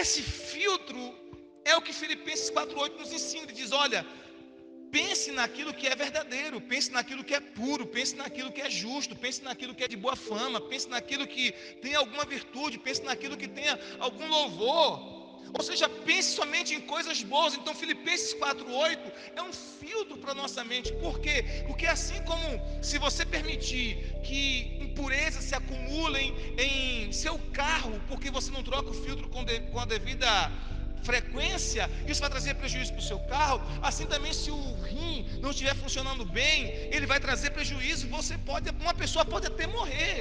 esse filtro é o que Filipenses 4:8 nos ensina. Ele diz: olha, pense naquilo que é verdadeiro, pense naquilo que é puro, pense naquilo que é justo, pense naquilo que é de boa fama, pense naquilo que tem alguma virtude, pense naquilo que tenha algum louvor. Ou seja, pense somente em coisas boas. Então Filipenses 4:8 é um filtro para a nossa mente. Por quê? Porque assim como se você permitir que impurezas se acumulem em seu carro, porque você não troca o filtro com a devida frequência, isso vai trazer prejuízo para o seu carro. Assim também, se o rim não estiver funcionando bem, ele vai trazer prejuízo. Uma pessoa pode até morrer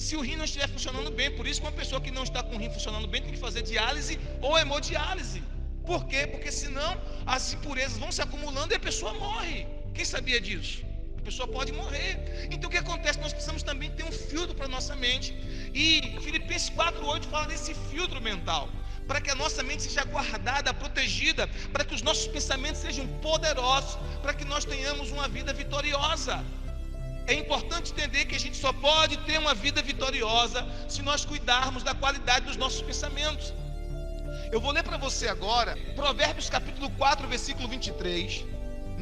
se o rim não estiver funcionando bem. Por isso que uma pessoa que não está com o rim funcionando bem tem que fazer diálise ou hemodiálise. Por quê? Porque senão as impurezas vão se acumulando e a pessoa morre. Quem sabia disso? A pessoa pode morrer. Então o que acontece? Nós precisamos também ter um filtro para a nossa mente. E Filipenses 4:8 fala desse filtro mental, para que a nossa mente seja guardada, protegida, para que os nossos pensamentos sejam poderosos, para que nós tenhamos uma vida vitoriosa. É importante entender que a gente só pode ter uma vida vitoriosa se nós cuidarmos da qualidade dos nossos pensamentos. Eu vou ler para você agora Provérbios capítulo 4, versículo 23,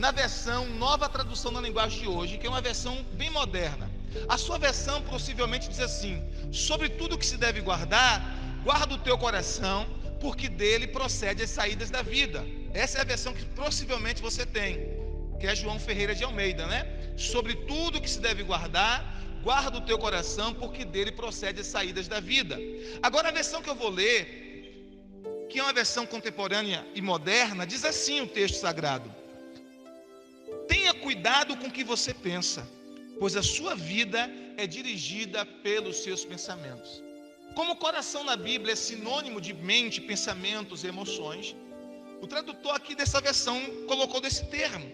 na versão Nova Tradução na Linguagem de Hoje, que é uma versão bem moderna. A sua versão possivelmente diz assim: sobre tudo que se deve guardar, guarda o teu coração, porque dele procede as saídas da vida. Essa é a versão que possivelmente você tem, que é João Ferreira de Almeida, né? Sobre tudo que se deve guardar, guarda o teu coração, porque dele procede as saídas da vida. Agora a versão que eu vou ler, que é uma versão contemporânea e moderna, diz assim o texto sagrado: tenha cuidado com o que você pensa, pois a sua vida é dirigida pelos seus pensamentos. Como o coração na Bíblia é sinônimo de mente, pensamentos e emoções, o tradutor aqui dessa versão colocou desse termo: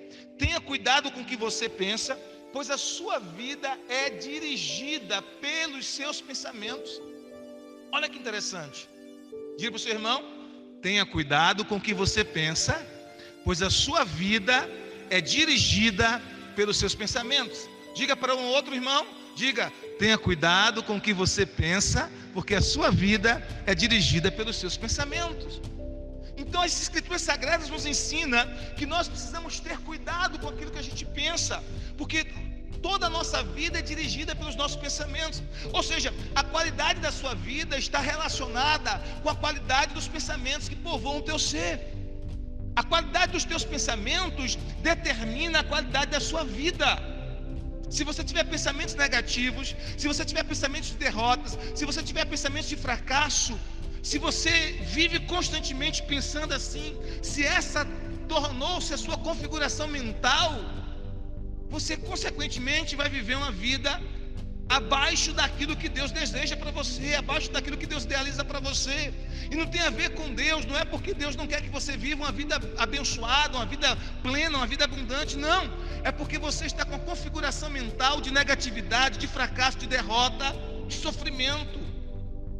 tenha cuidado com o que você pensa, pois a sua vida é dirigida pelos seus pensamentos. Olha que interessante. Diga para o seu irmão: tenha cuidado com o que você pensa, pois a sua vida é dirigida pelos seus pensamentos. Diga para um outro irmão, diga: tenha cuidado com o que você pensa, porque a sua vida é dirigida pelos seus pensamentos. Então as escrituras sagradas nos ensinam que nós precisamos ter cuidado com aquilo que a gente pensa, porque toda a nossa vida é dirigida pelos nossos pensamentos. Ou seja, a qualidade da sua vida está relacionada com a qualidade dos pensamentos que povoam o teu ser. A qualidade dos teus pensamentos determina a qualidade da sua vida. Se você tiver pensamentos negativos, se você tiver pensamentos de derrotas, se você tiver pensamentos de fracasso, se você vive constantemente pensando assim, se essa tornou-se a sua configuração mental, você consequentemente vai viver uma vida abaixo daquilo que Deus deseja para você, abaixo daquilo que Deus idealiza para você. E não tem a ver com Deus, não é porque Deus não quer que você viva uma vida abençoada, uma vida plena, uma vida abundante, não. É porque você está com a configuração mental de negatividade, de fracasso, de derrota, de sofrimento.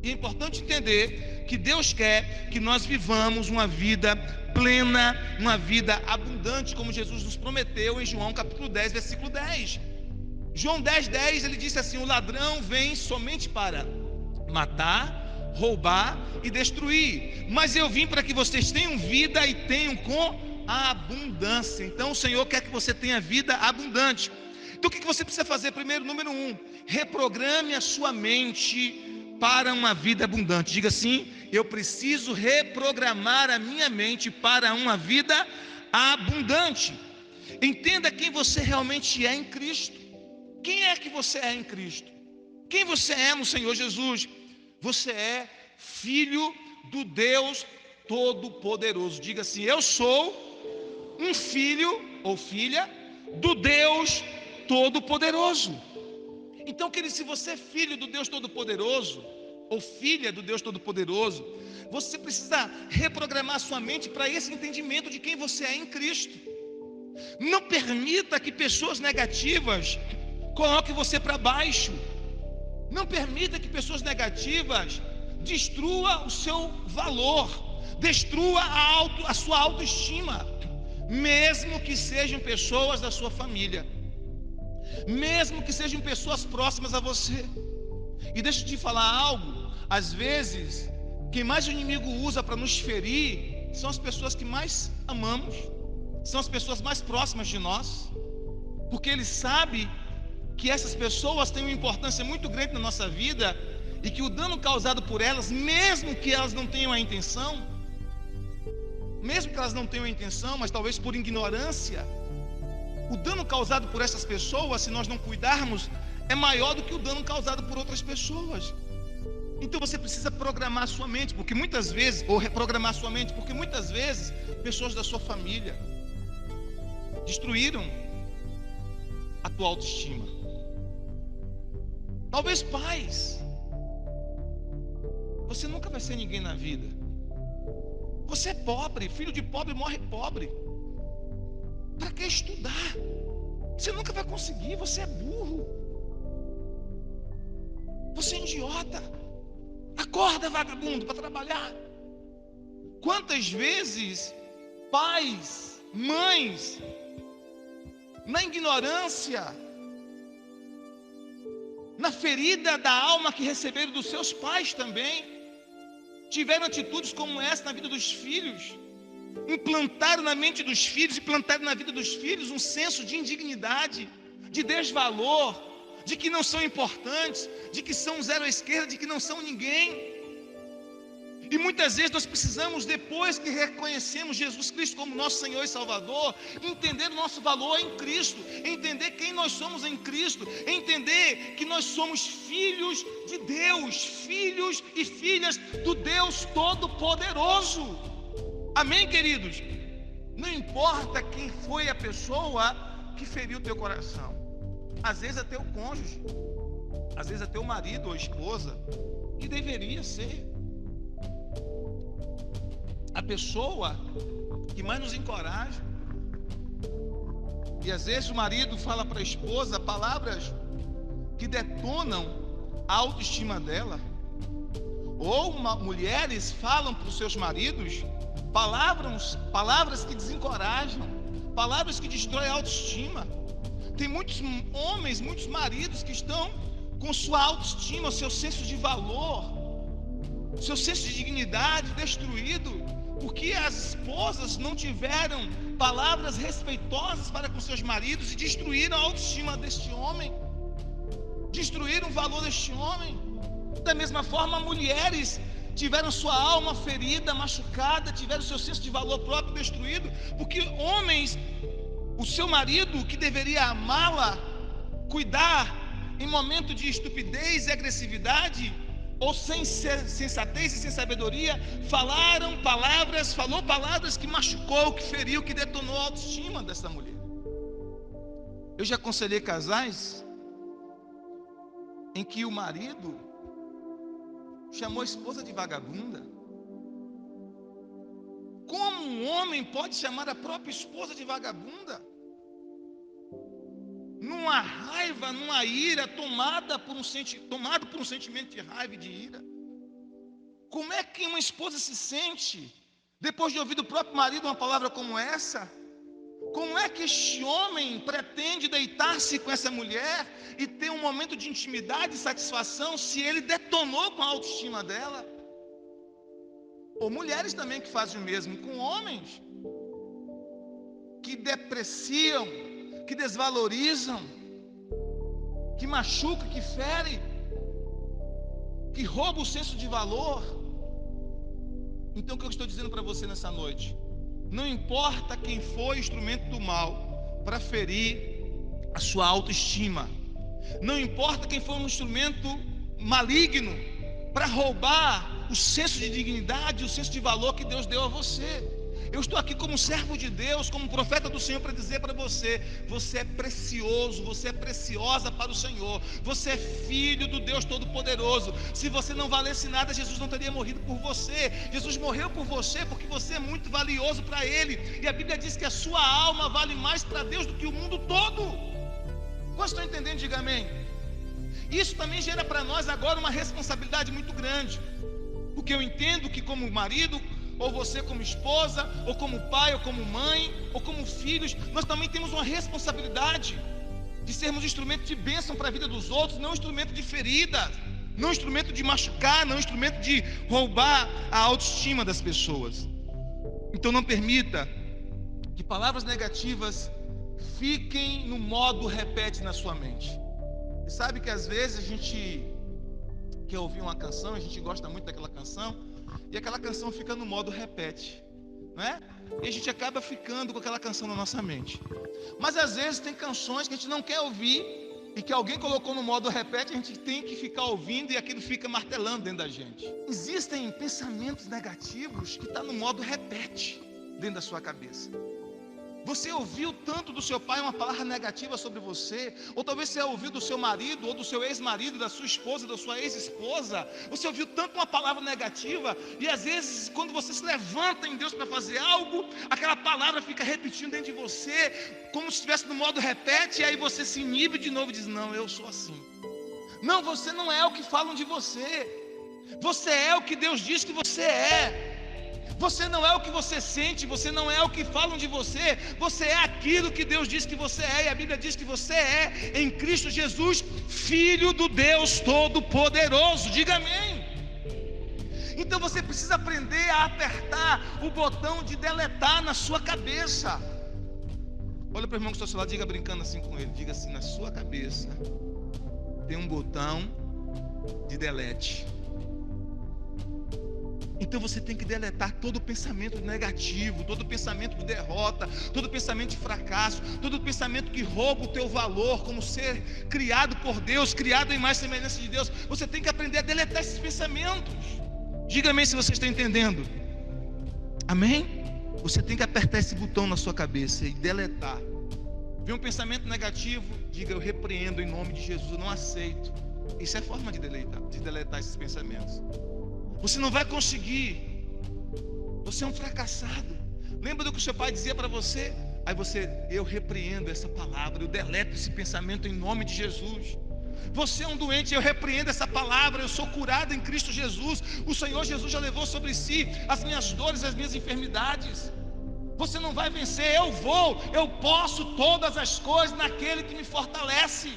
E é importante entender que Deus quer que nós vivamos uma vida plena, uma vida abundante, como Jesus nos prometeu em João capítulo 10, versículo 10. João 10:10, ele disse assim: o ladrão vem somente para matar, roubar e destruir, mas eu vim para que vocês tenham vida e tenham com abundância. Então o Senhor quer que você tenha vida abundante. Então o que você precisa fazer? Primeiro, número 1, reprograme a sua mente para uma vida abundante. Diga assim: eu preciso reprogramar a minha mente para uma vida abundante. Entenda quem você realmente é em Cristo. Quem é que você é em Cristo? Quem você é no Senhor Jesus? Você é filho do Deus Todo-Poderoso. Diga assim: eu sou um filho ou filha do Deus Todo-Poderoso. Então, querido, se você é filho do Deus Todo-Poderoso, ou filha do Deus Todo-Poderoso, você precisa reprogramar sua mente para esse entendimento de quem você é em Cristo. Não permita que pessoas negativas coloquem você para baixo. Não permita que pessoas negativas destruam o seu valor, destrua a sua autoestima, mesmo que sejam pessoas da sua família, mesmo que sejam pessoas próximas a você. E deixa eu te falar algo: às vezes Quem mais o inimigo usa para nos ferir são as pessoas que mais amamos, são as pessoas mais próximas de nós, porque ele sabe que essas pessoas têm uma importância muito grande na nossa vida e que o dano causado por elas, mesmo que elas não tenham a intenção, mas talvez por ignorância, o dano causado por essas pessoas, se nós não cuidarmos, é maior do que o dano causado por outras pessoas. Então você precisa programar a sua mente, porque muitas vezes, ou reprogramar a sua mente, porque muitas vezes pessoas da sua família destruíram a tua autoestima. Talvez pais. Você nunca vai ser ninguém na vida. Você é pobre, filho de pobre morre pobre. Para que estudar? Você nunca vai conseguir, você é burro. Você é idiota. Acorda, vagabundo, para trabalhar. Quantas vezes pais, mães, na ignorância, na ferida da alma que receberam dos seus pais também, tiveram atitudes como essa na vida dos filhos, implantaram na mente dos filhos, implantaram na vida dos filhos um senso de indignidade, de desvalor, de que não são importantes, de que são zero à esquerda, de que não são ninguém. E muitas vezes nós precisamos, depois que reconhecemos Jesus Cristo como nosso Senhor e Salvador, entender o nosso valor em Cristo, entender quem nós somos em Cristo, entender que nós somos filhos de Deus, filhos e filhas do Deus Todo-Poderoso. Amém, queridos? Não importa quem foi a pessoa que feriu o teu coração. Às vezes é teu cônjuge, às vezes é teu marido ou esposa, que deveria ser a pessoa que mais nos encoraja. E às vezes o marido fala para a esposa palavras que detonam a autoestima dela, ou mulheres falam para os seus maridos palavras que desencorajam, palavras que destroem a autoestima. Tem muitos homens, muitos maridos que estão com sua autoestima, seu senso de valor, seu senso de dignidade destruído, porque as esposas não tiveram palavras respeitosas para com seus maridos e destruíram a autoestima deste homem, destruíram o valor deste homem. Da mesma forma, mulheres tiveram sua alma ferida, machucada, tiveram seu senso de valor próprio destruído, porque homens, o seu marido, que deveria amá-la, cuidar em momento de estupidez e agressividade, ou sem sensatez e sem sabedoria, falou palavras que machucou, que feriu, que detonou a autoestima dessa mulher. Eu já aconselhei casais em que o marido chamou a esposa de vagabunda. Como um homem pode chamar a própria esposa de vagabunda? Numa raiva, numa ira, tomado por um sentimento de raiva e de ira. Como é que uma esposa se sente depois de ouvir do próprio marido uma palavra como essa? Como é que este homem pretende deitar-se com essa mulher e ter um momento de intimidade e satisfação se ele detonou com a autoestima dela? Ou mulheres também que fazem o mesmo com homens que depreciam, que desvalorizam, que machucam, que ferem, que roubam o senso de valor. Então o que eu estou dizendo para você nessa noite? Não importa quem foi instrumento do mal para ferir a sua autoestima, não importa quem foi um instrumento maligno para roubar o senso de dignidade, o senso de valor que Deus deu a você. Eu estou aqui como servo de Deus, como profeta do Senhor, para dizer para você: você é precioso, você é preciosa para o Senhor, você é filho do Deus Todo-Poderoso. Se você não valesse nada, Jesus não teria morrido por você. Jesus morreu por você porque você é muito valioso para Ele, e a Bíblia diz que a sua alma vale mais para Deus do que o mundo todo. Quantos estão entendendo? Diga amém. Isso também gera para nós agora uma responsabilidade muito grande, porque eu entendo que como marido, ou você como esposa, ou como pai, ou como mãe, ou como filhos, nós também temos uma responsabilidade de sermos instrumento de bênção para a vida dos outros, não instrumento de ferida. não instrumento de machucar, não instrumento de roubar a autoestima das pessoas. Então não permita que palavras negativas fiquem no modo repete na sua mente. E sabe que às vezes a gente quer ouvir uma canção, a gente gosta muito daquela canção, e aquela canção fica no modo repete, não é? E a gente acaba ficando com aquela canção na nossa mente. Mas às vezes tem canções que a gente não quer ouvir, e que alguém colocou no modo repete, a gente tem que ficar ouvindo, e aquilo fica martelando dentro da gente. Existem pensamentos negativos que estão no modo repete dentro da sua cabeça. Você ouviu tanto do seu pai uma palavra negativa sobre você, ou talvez você ouviu do seu marido, ou do seu ex-marido, da sua esposa, da sua ex-esposa. Você ouviu tanto uma palavra negativa, e às vezes quando você se levanta em Deus para fazer algo, aquela palavra fica repetindo dentro de você, como se estivesse no modo repete, e aí você se inibe de novo e diz: não, eu sou assim. Não, você não é o que falam de você. Você é o que Deus diz que você é. Você não é o que você sente, você não é o que falam de você, você é aquilo que Deus diz que você é, e a Bíblia diz que você é, em Cristo Jesus, Filho do Deus Todo-Poderoso. Diga amém. Então você precisa aprender a apertar o botão de deletar na sua cabeça. Olha para o irmão que está ao seu lado, diga brincando assim com ele, diga assim: na sua cabeça tem um botão de delete. Então você tem que deletar todo pensamento negativo, todo pensamento de derrota, todo pensamento de fracasso, todo pensamento que rouba o teu valor como ser criado por Deus, criado em mais semelhança de Deus. Você tem que aprender a deletar esses pensamentos. Diga amém se você está entendendo. Amém? Você tem que apertar esse botão na sua cabeça e deletar. Vem um pensamento negativo, diga: eu repreendo em nome de Jesus, eu não aceito. Isso é forma de deletar esses pensamentos. Você não vai conseguir. Você é um fracassado. Lembra do que o seu pai dizia para você? Aí você: eu repreendo essa palavra, eu deleto esse pensamento em nome de Jesus. Você é um doente, eu repreendo essa palavra, eu sou curado em Cristo Jesus. O Senhor Jesus já levou sobre si as minhas dores, as minhas enfermidades. Você não vai vencer, eu posso todas as coisas naquele que me fortalece.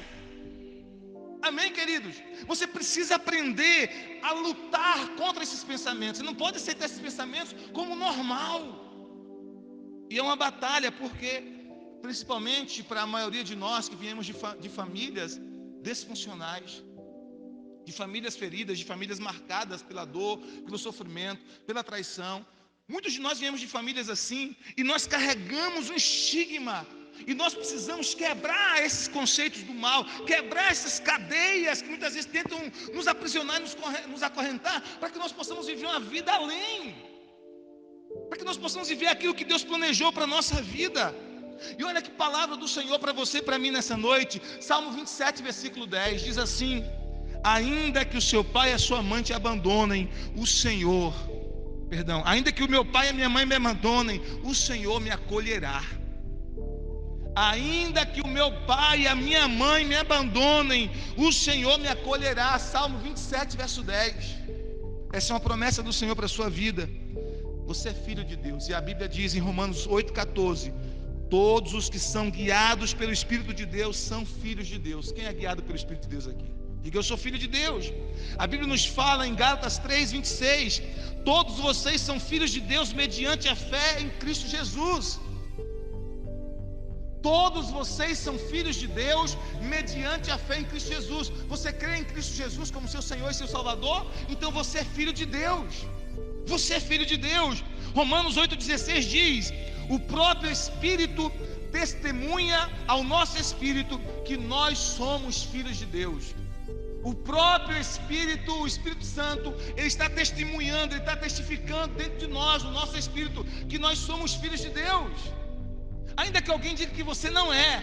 Amém, queridos? Você precisa aprender a lutar contra esses pensamentos. Você não pode aceitar esses pensamentos como normal. E é uma batalha, porque principalmente para a maioria de nós que viemos de famílias disfuncionais, de famílias feridas, de famílias marcadas pela dor, pelo sofrimento, pela traição. Muitos de nós viemos de famílias assim, e nós carregamos um estigma. E nós precisamos quebrar esses conceitos do mal, quebrar essas cadeias que muitas vezes tentam nos aprisionar e nos acorrentar, para que nós possamos viver uma vida além, para que nós possamos viver aquilo que Deus planejou para a nossa vida. E olha que palavra do Senhor para você e para mim nessa noite. Salmo 27, versículo 10, diz assim: ainda que o seu pai e a sua mãe te abandonem, ainda que o meu pai e a minha mãe me abandonem, o Senhor me acolherá. Ainda que o meu pai e a minha mãe me abandonem, o Senhor me acolherá. Salmo 27, verso 10. Essa é uma promessa do Senhor para a sua vida. Você é filho de Deus. E a Bíblia diz em Romanos 8,14: todos os que são guiados pelo Espírito de Deus são filhos de Deus. Quem é guiado pelo Espírito de Deus aqui? Diga: eu sou filho de Deus. A Bíblia nos fala em Gálatas 3,26: todos vocês são filhos de Deus mediante a fé em Cristo Jesus. Todos vocês são filhos de Deus mediante a fé em Cristo Jesus. Você crê em Cristo Jesus como seu Senhor e seu Salvador? Então você é filho de Deus. Você é filho de Deus. Romanos 8,16 diz: o próprio Espírito testemunha ao nosso espírito que nós somos filhos de Deus. O próprio Espírito, o Espírito Santo, ele está testemunhando, ele está testificando dentro de nós, no nosso espírito, que nós somos filhos de Deus. Ainda que alguém diga que você não é,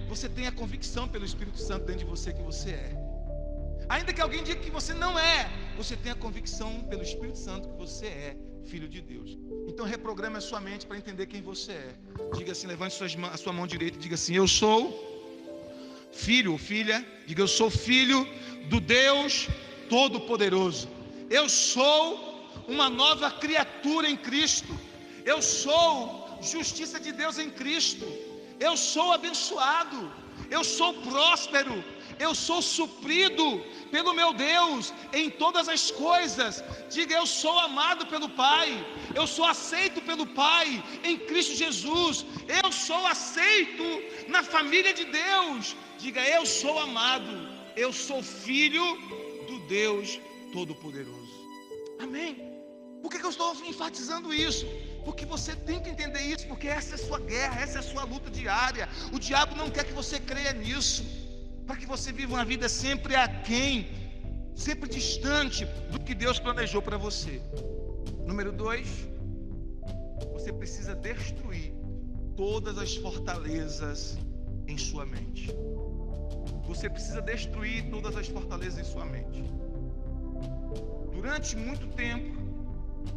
você tem a convicção pelo Espírito Santo dentro de você que você é. Ainda que alguém diga que você não é, você tem a convicção pelo Espírito Santo que você é filho de Deus. Então reprograme a sua mente para entender quem você é. Diga assim, levante a sua mão direita e diga assim: eu sou filho ou filha. Diga: eu sou filho do Deus Todo-Poderoso. Eu sou uma nova criatura em Cristo. Eu sou justiça de Deus em Cristo. Eu sou abençoado. Eu sou próspero. eu sou suprido pelo meu Deus em todas as coisas. Diga: eu sou amado pelo Pai, eu sou aceito pelo Pai em Cristo Jesus, eu sou aceito na família de Deus. Diga: eu sou amado, eu sou filho do Deus Todo-Poderoso. Amém? Por que eu estou enfatizando isso? Porque você tem que entender isso, porque essa é a sua guerra, essa é a sua luta diária. O diabo não quer que você creia nisso, para que você viva uma vida sempre aquém, sempre distante do que Deus planejou para você. Número 2, você precisa destruir todas as fortalezas em sua mente. Você precisa destruir todas as fortalezas em sua mente. Durante muito tempo,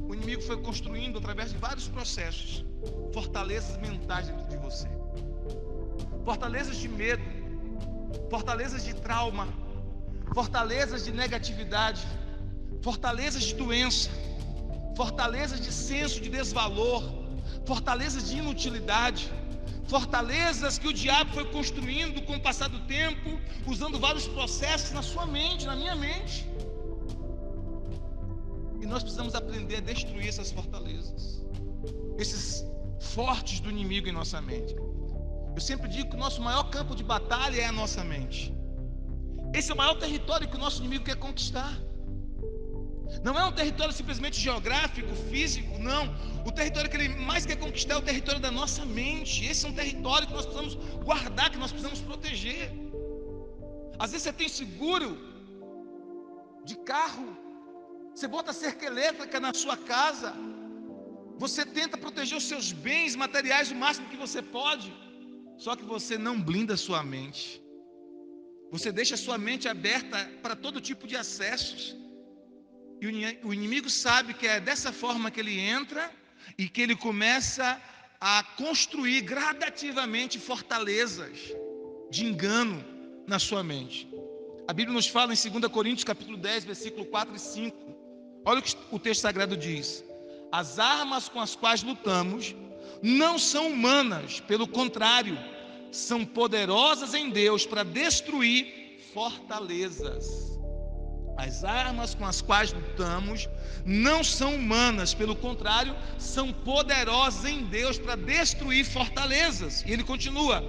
o inimigo foi construindo, através de vários processos, fortalezas mentais dentro de você. Fortalezas de medo, fortalezas de trauma, fortalezas de negatividade, fortalezas de doença, fortalezas de senso de desvalor, fortalezas de inutilidade, fortalezas que o diabo foi construindo com o passar do tempo, usando vários processos na sua mente, na minha mente. E nós precisamos aprender a destruir essas fortalezas, esses fortes do inimigo em nossa mente. Eu sempre digo que o nosso maior campo de batalha é a nossa mente. Esse é o maior território que o nosso inimigo quer conquistar. Não é um território simplesmente geográfico, físico, não. O território que ele mais quer conquistar é o território da nossa mente. Esse é um território que nós precisamos guardar, que nós precisamos proteger. Às vezes você tem seguro de carro, você bota cerca elétrica na sua casa, você tenta proteger os seus bens materiais o máximo que você pode, só que você não blinda a sua mente. Você deixa a sua mente aberta para todo tipo de acessos. E o inimigo sabe que é dessa forma que ele entra e que ele começa a construir gradativamente fortalezas de engano na sua mente. A Bíblia nos fala em 2 Coríntios capítulo 10, versículo 4 e 5. Olha o que o texto sagrado diz: as armas com as quais lutamos não são humanas, pelo contrário, são poderosas em Deus para destruir fortalezas. As armas com as quais lutamos não são humanas, pelo contrário, são poderosas em Deus para destruir fortalezas. E ele continua: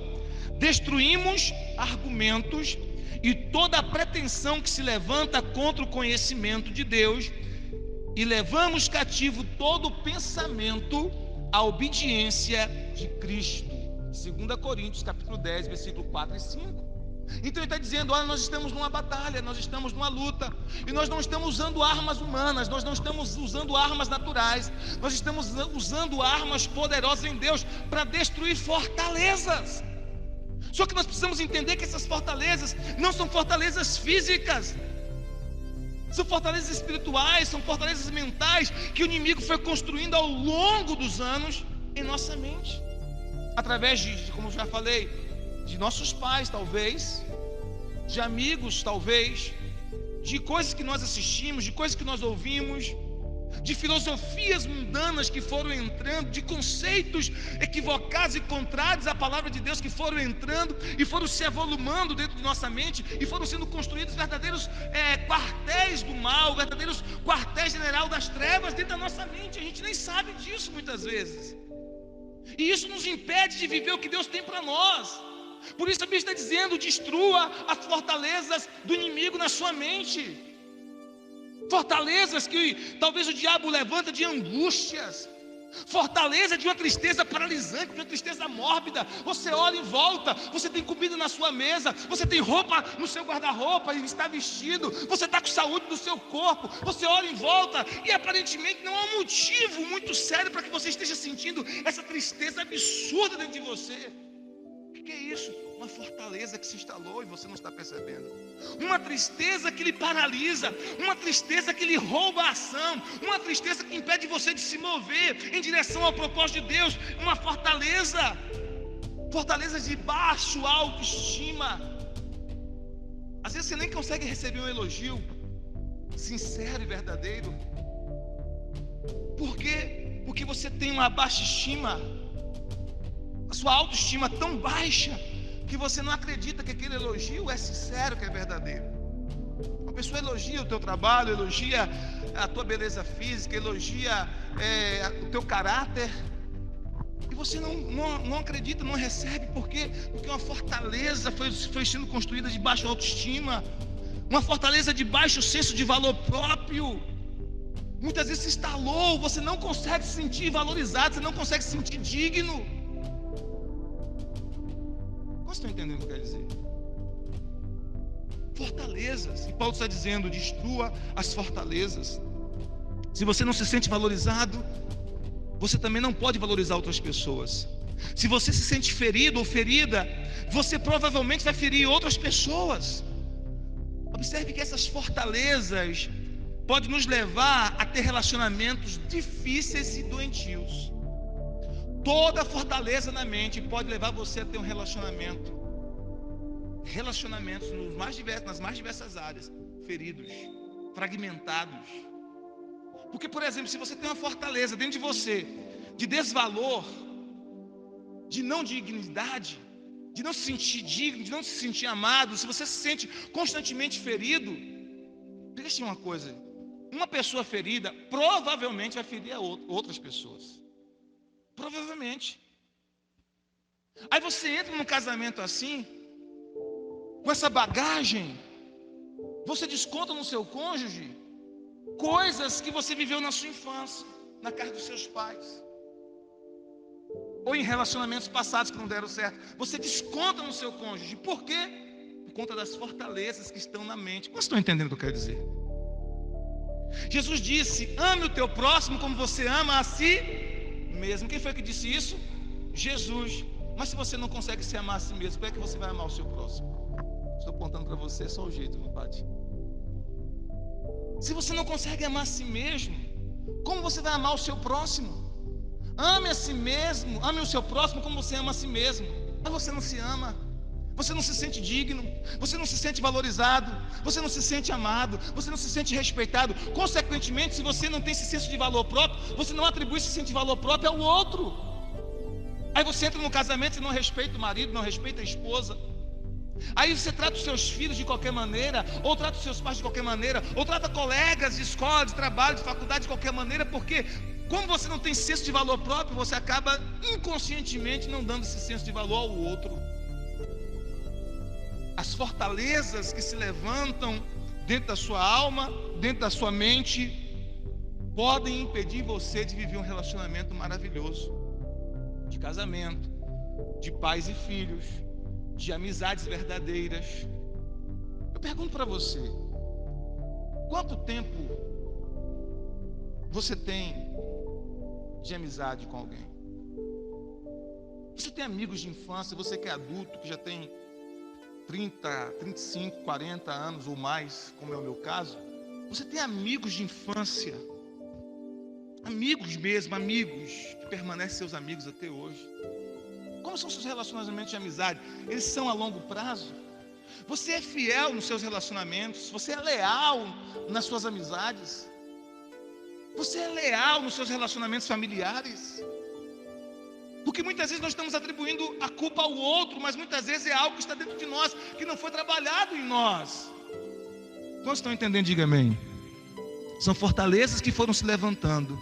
destruímos argumentos e toda a pretensão que se levanta contra o conhecimento de Deus, e levamos cativo todo pensamento à obediência de Cristo. 2 Coríntios capítulo 10, versículo 4 e 5. Então ele está dizendo: olha, nós estamos numa batalha, nós estamos numa luta, e nós não estamos usando armas humanas, nós não estamos usando armas naturais, nós estamos usando armas poderosas em Deus para destruir fortalezas. Só que nós precisamos entender que essas fortalezas não são fortalezas físicas, são fortalezas espirituais, são fortalezas mentais que o inimigo foi construindo ao longo dos anos em nossa mente, através de, como eu já falei, de nossos pais, talvez, de amigos, talvez, de coisas que nós assistimos, de coisas que nós ouvimos, de filosofias mundanas que foram entrando, de conceitos equivocados e contrários à palavra de Deus que foram entrando e foram se avolumando dentro de nossa mente e foram sendo construídos verdadeiros quartéis do mal, verdadeiros quartéis general das trevas dentro da nossa mente. A gente nem sabe disso muitas vezes, e isso nos impede de viver o que Deus tem para nós. Por isso a Bíblia está dizendo: destrua as fortalezas do inimigo na sua mente. Fortalezas que talvez o diabo levanta de angústias, fortaleza de uma tristeza paralisante, de uma tristeza mórbida. Você olha em volta, você tem comida na sua mesa, você tem roupa no seu guarda-roupa e está vestido, você está com saúde no seu corpo. Você olha em volta e aparentemente não há um motivo muito sério para que você esteja sentindo essa tristeza absurda dentro de você. O que é isso? Uma fortaleza que se instalou e você não está percebendo. Uma tristeza que lhe paralisa, uma tristeza que lhe rouba a ação, uma tristeza que impede você de se mover em direção ao propósito de Deus. Uma fortaleza de baixa autoestima. Às vezes você nem consegue receber um elogio sincero e verdadeiro. Por quê? Porque você tem uma baixa estima, a sua autoestima tão baixa, que você não acredita que aquele elogio é sincero, que é verdadeiro. Uma pessoa elogia o teu trabalho, elogia a tua beleza física, elogia o teu caráter, e você não acredita, não recebe. Por quê? Porque uma fortaleza foi sendo construída de baixa autoestima, uma fortaleza de baixo senso de valor próprio. Muitas vezes se instalou, você não consegue se sentir valorizado, você não consegue se sentir digno. Vocês estão entendendo o que quer dizer? Fortalezas, e Paulo está dizendo: destrua as fortalezas. Se você não se sente valorizado, você também não pode valorizar outras pessoas. Se você se sente ferido ou ferida, você provavelmente vai ferir outras pessoas. Observe que essas fortalezas podem nos levar a ter relacionamentos difíceis e doentios. Toda fortaleza na mente pode levar você a ter um relacionamentos nas mais diversas áreas, feridos, fragmentados. Porque, por exemplo, se você tem uma fortaleza dentro de você de desvalor, de não dignidade, de não se sentir digno, de não se sentir amado, se você se sente constantemente ferido, deixe uma coisa: uma pessoa ferida provavelmente vai ferir a outras pessoas. Provavelmente. Aí você entra num casamento assim, com essa bagagem, você desconta no seu cônjuge coisas que você viveu na sua infância, na casa dos seus pais, ou em relacionamentos passados que não deram certo. Você desconta no seu cônjuge. Por quê? Por conta das fortalezas que estão na mente. Vocês estão entendendo o que eu quero dizer? Jesus disse: ame o teu próximo como você ama a si mesmo. Quem foi que disse isso? Jesus. Mas se você não consegue se amar a si mesmo, como é que você vai amar o seu próximo? Estou apontando para você, é só o jeito, não pode? Se você não consegue amar a si mesmo, como você vai amar o seu próximo? Ame a si mesmo, ame o seu próximo como você ama a si mesmo. Mas você não se ama, você não se sente digno, você não se sente valorizado, você não se sente amado, você não se sente respeitado. Consequentemente, se você não tem esse senso de valor próprio, você não atribui esse senso de valor próprio ao outro. Aí você entra no casamento e não respeita o marido, não respeita a esposa. Aí você trata os seus filhos de qualquer maneira, ou trata os seus pais de qualquer maneira, ou trata colegas de escola, de trabalho, de faculdade de qualquer maneira, porque como você não tem senso de valor próprio, você acaba inconscientemente não dando esse senso de valor ao outro. As fortalezas que se levantam dentro da sua alma, dentro da sua mente, podem impedir você de viver um relacionamento maravilhoso, de casamento, de pais e filhos, de amizades verdadeiras. Eu pergunto para você: quanto tempo você tem de amizade com alguém? Você tem amigos de infância, você que é adulto, que já tem 30, 35, 40 anos ou mais, como é o meu caso, você tem amigos de infância, amigos mesmo, amigos que permanecem seus amigos até hoje. Como são seus relacionamentos de amizade? Eles são a longo prazo? Você é fiel nos seus relacionamentos? Você é leal nas suas amizades? Você é leal nos seus relacionamentos familiares? Porque muitas vezes nós estamos atribuindo a culpa ao outro, mas muitas vezes é algo que está dentro de nós, que não foi trabalhado em nós. Quantos estão entendendo? Diga amém. São fortalezas que foram se levantando.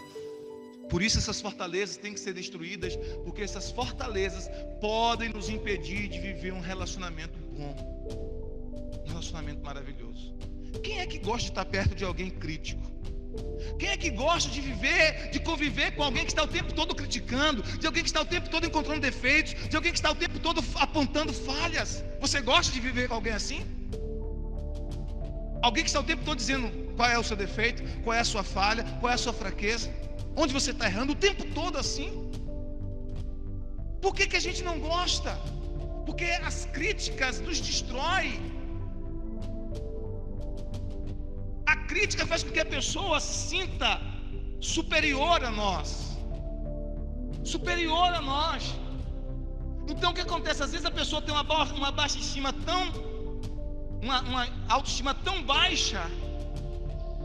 Por isso essas fortalezas têm que ser destruídas, porque essas fortalezas podem nos impedir de viver um relacionamento bom, um relacionamento maravilhoso. Quem é que gosta de estar perto de alguém crítico? Quem é que gosta de viver, de conviver com alguém que está o tempo todo criticando, de alguém que está o tempo todo encontrando defeitos, de alguém que está o tempo todo apontando falhas? Você gosta de viver com alguém assim? Alguém que está o tempo todo dizendo qual é o seu defeito, qual é a sua falha, qual é a sua fraqueza, onde você está errando, o tempo todo assim? Por que a gente não gosta? Porque as críticas nos destroem. A crítica faz com que a pessoa se sinta superior a nós. Superior a nós. Então o que acontece? Às vezes a pessoa tem uma baixa estima uma autoestima tão baixa,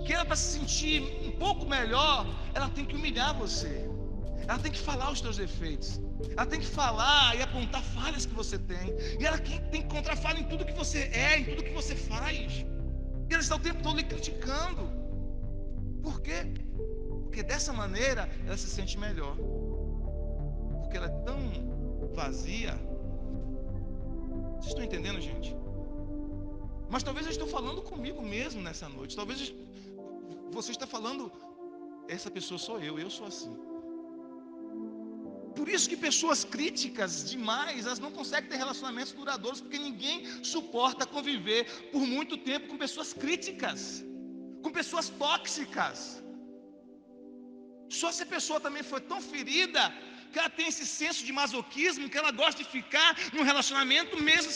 que ela, para se sentir um pouco melhor, ela tem que humilhar você. Ela tem que falar os teus defeitos. Ela tem que falar e apontar falhas que você tem. E ela tem que encontrar falha em tudo que você é, em tudo que você faz. E ela está o tempo todo lhe criticando. Por quê? Porque dessa maneira ela se sente melhor. Porque ela é tão vazia. Vocês estão entendendo, gente? Mas talvez eu estou falando comigo mesmo nessa noite. Talvez você está falando, essa pessoa sou eu sou assim. Por isso que pessoas críticas demais, elas não conseguem ter relacionamentos duradouros, porque ninguém suporta conviver por muito tempo com pessoas críticas, com pessoas tóxicas. Só se a pessoa também foi tão ferida, que ela tem esse senso de masoquismo, que ela gosta de ficar num relacionamento mesmo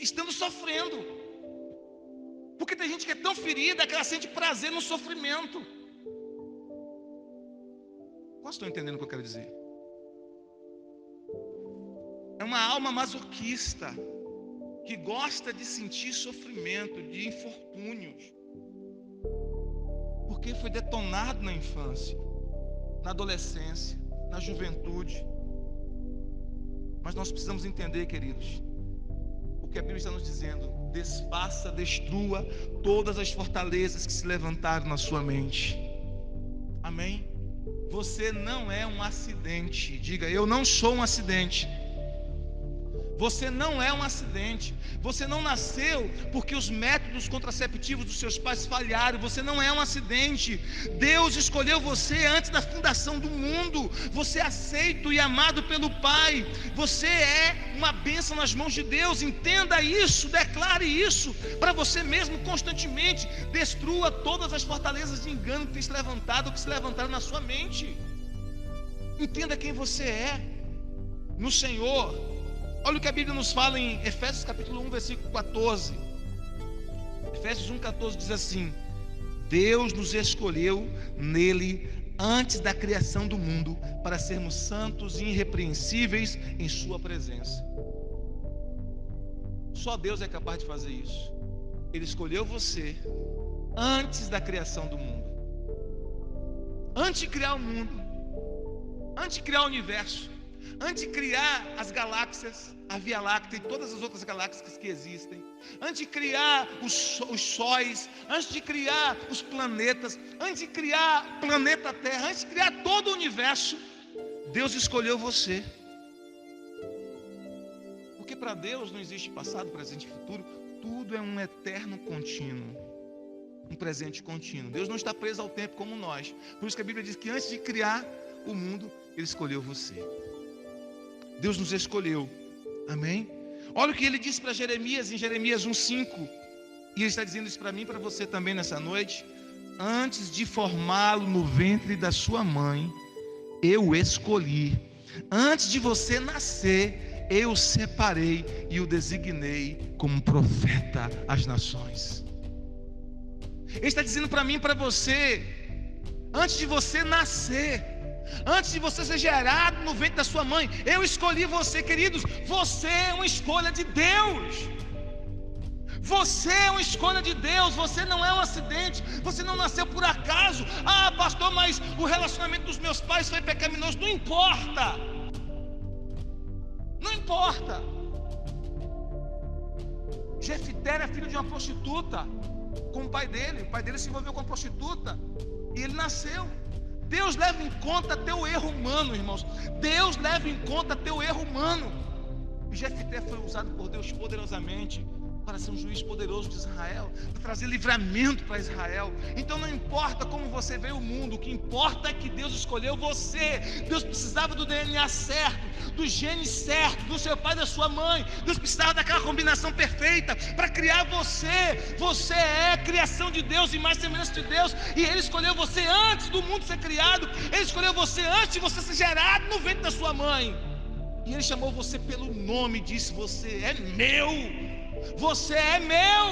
estando sofrendo. Porque tem gente que é tão ferida que ela sente prazer no sofrimento. Quase estão entendendo o que eu quero dizer? É uma alma masoquista que gosta de sentir sofrimento, de infortúnios, porque foi detonado na infância, na adolescência, na juventude. Mas nós precisamos entender, queridos, o que a Bíblia está nos dizendo: desfaça, destrua todas as fortalezas que se levantaram na sua mente. Amém? Você não é um acidente. Diga: eu não sou um acidente. Você não é um acidente. Você não nasceu porque os métodos contraceptivos dos seus pais falharam. Você não é um acidente. Deus escolheu você antes da fundação do mundo. Você é aceito e amado pelo Pai. Você é uma bênção nas mãos de Deus. Entenda isso, declare isso para você mesmo constantemente. Destrua todas as fortalezas de engano que tem se levantado, que se levantaram na sua mente. Entenda quem você é no Senhor. Olha o que a Bíblia nos fala em Efésios capítulo 1, versículo 14. Efésios 1,14 diz assim: Deus nos escolheu nele antes da criação do mundo para sermos santos e irrepreensíveis em sua presença. Só Deus é capaz de fazer isso. Ele escolheu você antes da criação do mundo. Antes de criar o mundo, antes de criar o universo, antes de criar as galáxias, a Via Láctea e todas as outras galáxias que existem, antes de criar os sóis, antes de criar os planetas, antes de criar o planeta Terra, antes de criar todo o universo, Deus escolheu você. Porque para Deus não existe passado, presente e futuro. Tudo é um eterno contínuo, um presente contínuo. Deus não está preso ao tempo como nós. Por isso que a Bíblia diz que antes de criar o mundo, Ele escolheu você. Deus nos escolheu. Amém? Olha o que ele disse para Jeremias em Jeremias 1,5. E ele está dizendo isso para mim e para você também nessa noite. Antes de formá-lo no ventre da sua mãe, eu o escolhi. Antes de você nascer, eu o separei e o designei como profeta às nações. Ele está dizendo para mim e para você: antes de você nascer, antes de você ser gerado no ventre da sua mãe, eu escolhi você, queridos. Você é uma escolha de Deus. Você é uma escolha de Deus. Você não é um acidente. Você não nasceu por acaso. Ah, pastor, mas o relacionamento dos meus pais foi pecaminoso. Não importa. Não importa. Jefité era filho de uma prostituta com o pai dele. O pai dele se envolveu com uma prostituta e ele nasceu. Deus leva em conta teu erro humano, irmãos. Deus leva em conta teu erro humano. E Jefité foi usado por Deus poderosamente para ser um juiz poderoso de Israel, para trazer livramento para Israel. Então não importa como você veio ao mundo, o que importa é que Deus escolheu você. Deus precisava do DNA certo, do gene certo, do seu pai e da sua mãe. Deus precisava daquela combinação perfeita para criar você. Você é criação de Deus, imagem e semelhança de Deus. E Ele escolheu você antes do mundo ser criado. Ele escolheu você antes de você ser gerado no ventre da sua mãe. E Ele chamou você pelo nome e disse: você é meu. Você é meu.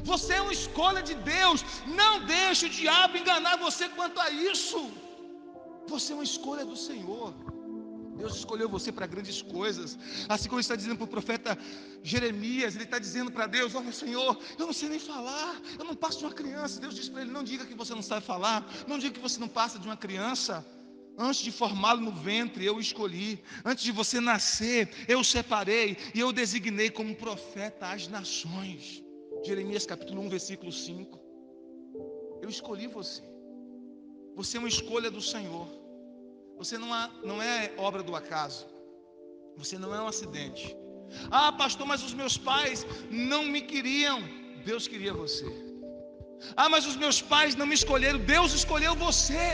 Você é uma escolha de Deus. Não deixe o diabo enganar você quanto a isso. Você é uma escolha do Senhor. Deus escolheu você para grandes coisas. Assim como Ele está dizendo para o profeta Jeremias, Ele está dizendo para Deus: olha, Senhor, eu não sei nem falar, eu não passo de uma criança. Deus disse para ele: não diga que você não sabe falar, não diga que você não passa de uma criança. Antes de formá-lo no ventre, eu o escolhi. Antes de você nascer, eu o separei e eu o designei como profeta às nações. Jeremias capítulo 1, versículo 5. Eu escolhi você. Você é uma escolha do Senhor. Você não é obra do acaso. Você não é um acidente. Ah, pastor, mas os meus pais não me queriam. Deus queria você. Ah, mas os meus pais não me escolheram. Deus escolheu você.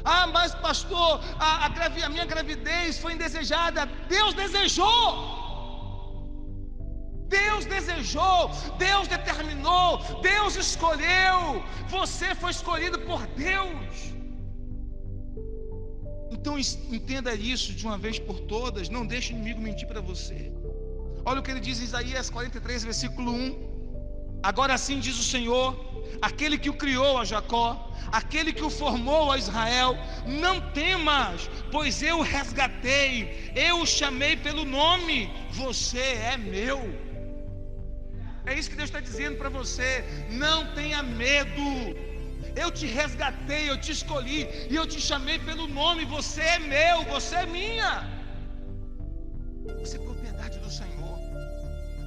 Ah, mas pastor, a minha gravidez foi indesejada. Deus desejou. Deus desejou, Deus determinou, Deus escolheu. Você foi escolhido por Deus. Então entenda isso de uma vez por todas. Não deixe o inimigo mentir para você. Olha o que ele diz em Isaías 43, versículo 1. Agora sim diz o Senhor, aquele que o criou a Jacó, aquele que o formou a Israel: não temas, pois eu o resgatei, eu o chamei pelo nome, você é meu. É isso que Deus está dizendo para você. Não tenha medo. Eu te resgatei, eu te escolhi e eu te chamei pelo nome. Você é meu, você é minha. Você é propriedade do Senhor.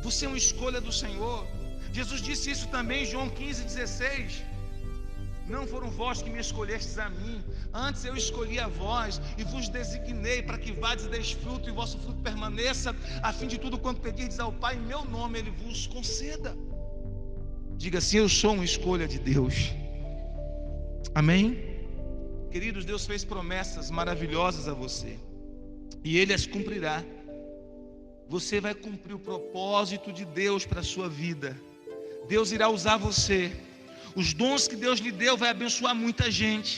Você é uma escolha do Senhor. Jesus disse isso também em João 15,16. Não foram vós que me escolhestes a mim, antes eu escolhi a vós e vos designei para que vades e deis fruto e o vosso fruto permaneça, a fim de tudo quanto pedirdes ao Pai em meu nome, Ele vos conceda. Diga assim: eu sou uma escolha de Deus. Amém? Queridos, Deus fez promessas maravilhosas a você e Ele as cumprirá. Você vai cumprir o propósito de Deus para a sua vida. Deus irá usar você. Os dons que Deus lhe deu vai abençoar muita gente.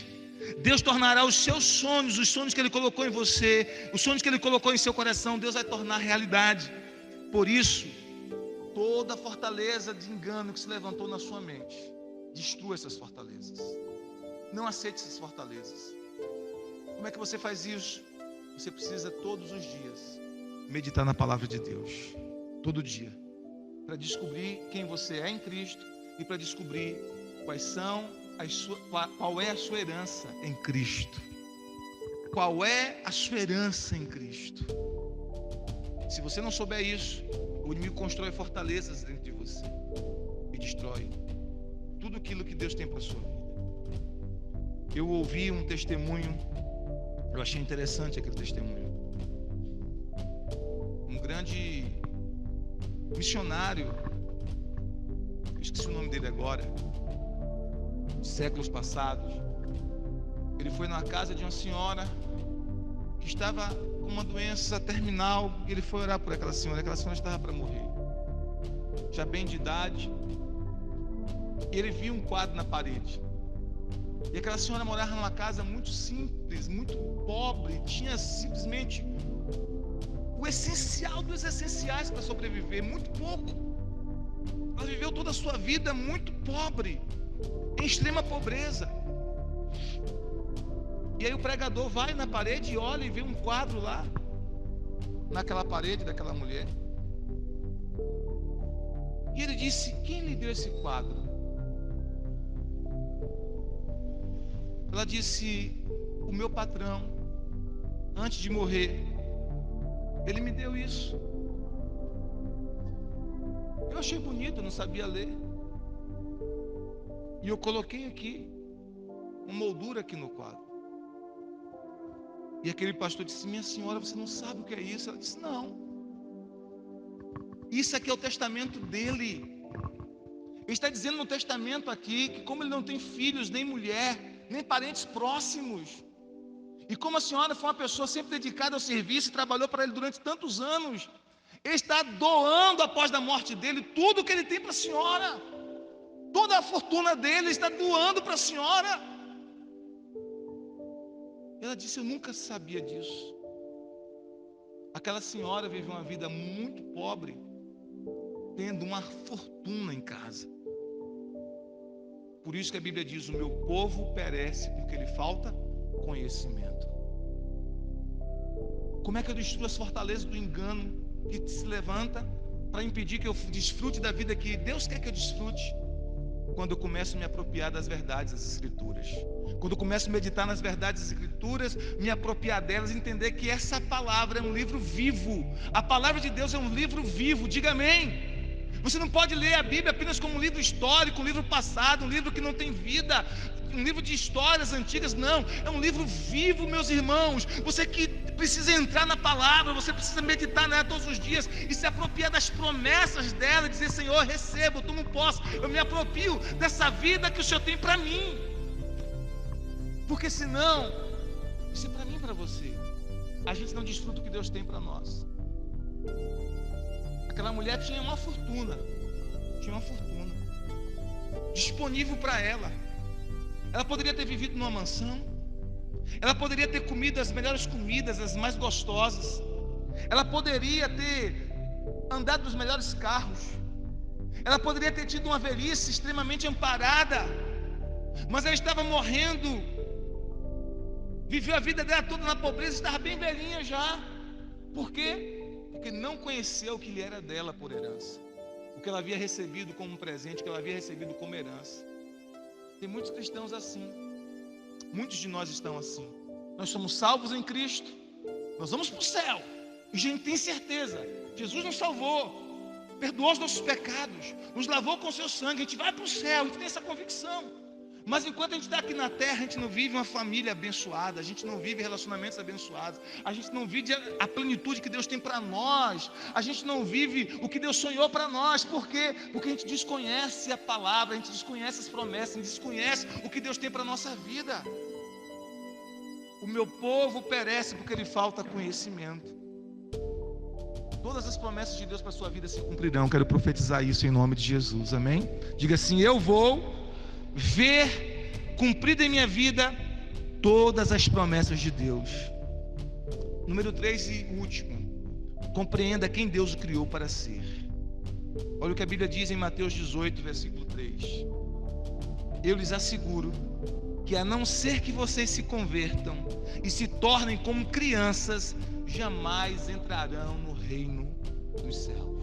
Deus tornará os seus sonhos, os sonhos que Ele colocou em você, os sonhos que Ele colocou em seu coração, Deus vai tornar realidade. Por isso, toda fortaleza de engano que se levantou na sua mente, destrua essas fortalezas. Não aceite essas fortalezas. Como é que você faz isso? Você precisa todos os dias meditar na palavra de Deus. Todo dia. Para descobrir quem você é em Cristo e para descobrir qual é a sua herança em Cristo. Qual é a sua herança em Cristo? Se você não souber isso, o inimigo constrói fortalezas dentro de você e destrói tudo aquilo que Deus tem para a sua vida. Eu ouvi um testemunho, eu achei interessante aquele testemunho. Um grande missionário, eu esqueci o nome dele agora, de séculos passados. Ele foi na casa de uma senhora que estava com uma doença terminal. Ele foi orar por aquela senhora estava para morrer, já bem de idade. E ele viu um quadro na parede, e aquela senhora morava numa casa muito simples, muito pobre, tinha simplesmente o essencial dos essenciais para sobreviver, muito pouco. Ela viveu toda a sua vida muito pobre, em extrema pobreza. E aí o pregador vai na parede e olha e vê um quadro lá, naquela parede daquela mulher. E ele disse: quem lhe deu esse quadro? Ela disse: o meu patrão, antes de morrer, ele me deu isso. Eu achei bonito, eu não sabia ler. E eu coloquei aqui uma moldura aqui no quadro. E aquele pastor disse: minha senhora, você não sabe o que é isso? Ela disse: não. Isso aqui é o testamento dele. Ele está dizendo no testamento aqui que, como ele não tem filhos, nem mulher, nem parentes próximos, e como a senhora foi uma pessoa sempre dedicada ao serviço e trabalhou para ele durante tantos anos, ele está doando após a morte dele tudo que ele tem para a senhora. Toda a fortuna dele está doando para a senhora. Ela disse: eu nunca sabia disso. Aquela senhora viveu uma vida muito pobre, tendo uma fortuna em casa. Por isso que a Bíblia diz: o meu povo perece porque lhe falta conhecimento. Como é que eu destruo as fortalezas do engano que se levanta para impedir que eu desfrute da vida que Deus quer que eu desfrute? quando eu começo a me apropriar das verdades das Escrituras. Quando eu começo a meditar nas verdades das Escrituras, me apropriar delas, entender que essa palavra é um livro vivo. A palavra de Deus é um livro vivo. Diga amém. Você não pode ler a Bíblia apenas como um livro histórico, um livro passado, um livro que não tem vida, um livro de histórias antigas. Não, é um livro vivo, meus irmãos. Você que precisa entrar na palavra, você precisa meditar nela todos os dias e se apropriar das promessas dela e dizer: Senhor, recebo, eu tomo posse, eu me aproprio dessa vida que o Senhor tem para mim. Porque senão, isso é para mim e para você, a gente não desfruta o que Deus tem para nós. Aquela mulher tinha uma fortuna disponível para ela. Ela poderia ter vivido numa mansão, ela poderia ter comido as melhores comidas, as mais gostosas, ela poderia ter andado nos melhores carros, ela poderia ter tido uma velhice extremamente amparada, mas ela estava morrendo, viveu a vida dela toda na pobreza, estava bem velhinha já. Por quê? Porque não conheceu o que lhe era dela por herança, o que ela havia recebido como um presente, o que ela havia recebido como herança. Tem muitos cristãos assim, muitos de nós estão assim. Nós somos salvos em Cristo, nós vamos para o céu, e a gente tem certeza, Jesus nos salvou, perdoou os nossos pecados, nos lavou com o seu sangue, a gente vai para o céu, a gente tem essa convicção. Mas enquanto a gente está aqui na terra, a gente não vive uma família abençoada, a gente não vive relacionamentos abençoados, a gente não vive a plenitude que Deus tem para nós, a gente não vive o que Deus sonhou para nós. Por quê? Porque a gente desconhece a palavra, a gente desconhece as promessas, a gente desconhece o que Deus tem para a nossa vida. O meu povo perece porque lhe falta conhecimento. Todas as promessas de Deus para a sua vida se cumprirão. Quero profetizar isso em nome de Jesus, amém? Diga assim: eu vou ver cumprida em minha vida todas as promessas de Deus. Número 3 e último: compreenda quem Deus o criou para ser. Olha o que a Bíblia diz em Mateus 18, versículo 3. Eu lhes asseguro que, a não ser que vocês se convertam e se tornem como crianças, jamais entrarão no reino dos céus.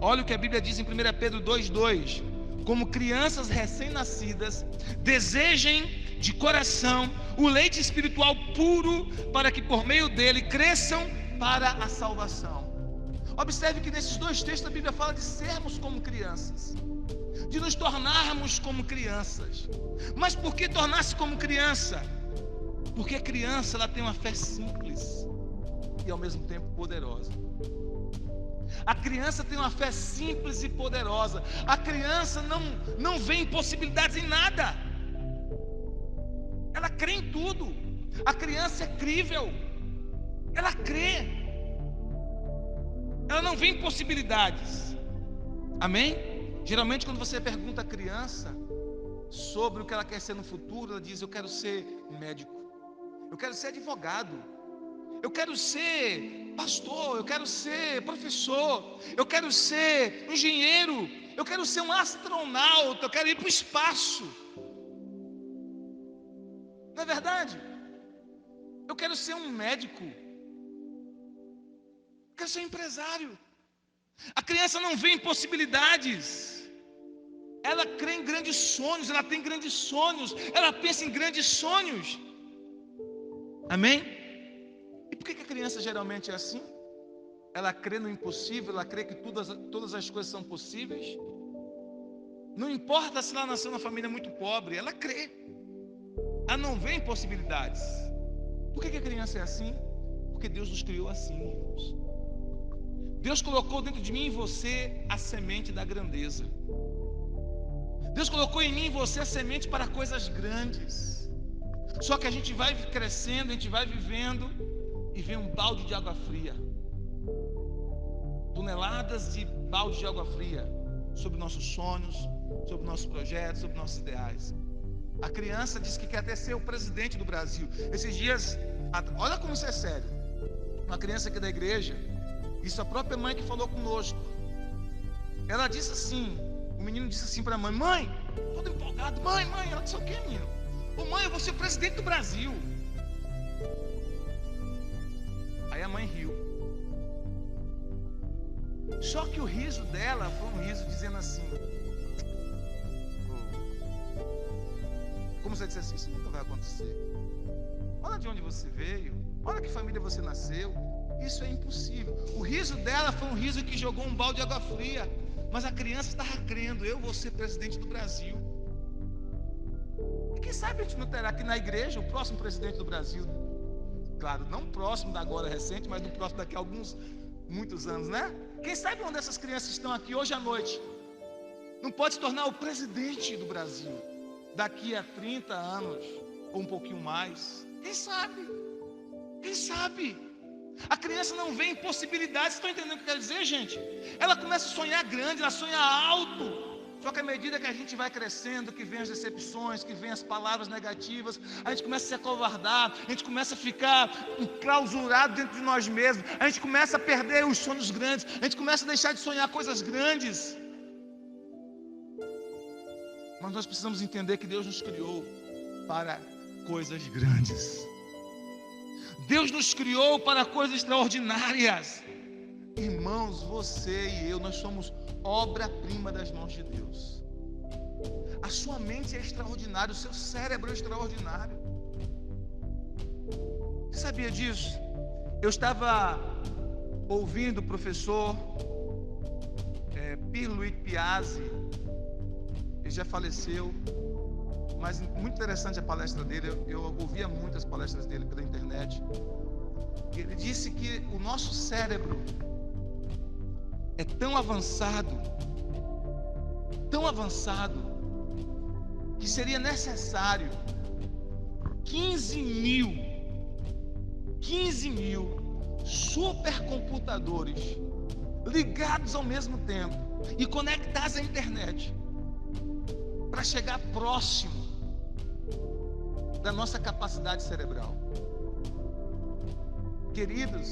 Olha o que a Bíblia diz em 1 Pedro 2:2: como crianças recém-nascidas, desejem de coração o leite espiritual puro, para que por meio dele cresçam para a salvação. Observe que nesses dois textos a Bíblia fala de sermos como crianças, de nos tornarmos como crianças. Mas por que tornar-se como criança? Porque a criança, ela tem uma fé simples e ao mesmo tempo poderosa. A criança tem uma fé simples e poderosa. A criança não vê impossibilidades em nada. Ela crê em tudo. A criança é crível. Ela crê. Ela não vê impossibilidades. Amém? Geralmente quando você pergunta à criança sobre o que ela quer ser no futuro, ela diz: eu quero ser médico, eu quero ser advogado, eu quero ser pastor, eu quero ser professor, eu quero ser engenheiro, eu quero ser um astronauta, eu quero ir para o espaço. Não é verdade? Eu quero ser um médico, eu quero ser um empresário. A criança não vê impossibilidades, ela crê em grandes sonhos, ela tem grandes sonhos, ela pensa em grandes sonhos. Amém? E por que a criança geralmente é assim? Ela crê no impossível, ela crê que todas as coisas são possíveis. Não importa se ela nasceu numa família muito pobre, ela crê. Ela não vê impossibilidades. Por que a criança é assim? Porque Deus nos criou assim, irmãos. Deus colocou dentro de mim e você a semente da grandeza. Deus colocou em mim e você a semente para coisas grandes. Só que a gente vai crescendo, a gente vai vivendo e vem um balde de água fria. Toneladas de balde de água fria sobre nossos sonhos, sobre nossos projetos, sobre nossos ideais. A criança diz que quer até ser o presidente do Brasil. Esses dias, olha como isso é sério. Uma criança aqui da igreja, isso a própria mãe que falou conosco. Ela disse assim, o menino disse assim para a mãe: mãe, todo empolgado, mãe, ela disse: o que, menino? Ô mãe, eu vou ser o presidente do Brasil. Aí a mãe riu. Só que o riso dela foi um riso dizendo assim: como você dissesse, isso nunca vai acontecer. Olha de onde você veio, olha que família você nasceu. Isso é impossível. O riso dela foi um riso que jogou um balde de água fria. Mas a criança estava crendo, eu vou ser presidente do Brasil. E quem sabe a gente não terá aqui na igreja o próximo presidente do Brasil. Claro, não próximo da agora recente, mas do próximo daqui a muitos anos, né? Quem sabe onde essas crianças estão aqui hoje à noite não pode se tornar o presidente do Brasil daqui a 30 anos ou um pouquinho mais. Quem sabe? Quem sabe? A criança não vê impossibilidades. Vocês estão entendendo o que eu quero dizer, gente? Ela começa a sonhar grande, ela sonha alto. Só que à medida que a gente vai crescendo, que vem as decepções, que vem as palavras negativas, a gente começa a se acovardar, a gente começa a ficar enclausurado dentro de nós mesmos, a gente começa a perder os sonhos grandes, a gente começa a deixar de sonhar coisas grandes. Mas nós precisamos entender que Deus nos criou para coisas grandes. Deus nos criou para coisas extraordinárias. Irmãos, você e eu, nós somos obra-prima das mãos de Deus. A sua mente é extraordinária, o seu cérebro é extraordinário. Você sabia disso? Eu estava ouvindo o professor Pierluigi Piazzi. Ele já faleceu, mas muito interessante a palestra dele. Eu ouvia muitas palestras dele pela internet. Ele disse que o nosso cérebro é tão avançado, que seria necessário 15 mil supercomputadores ligados ao mesmo tempo e conectados à internet para chegar próximo da nossa capacidade cerebral. Queridos,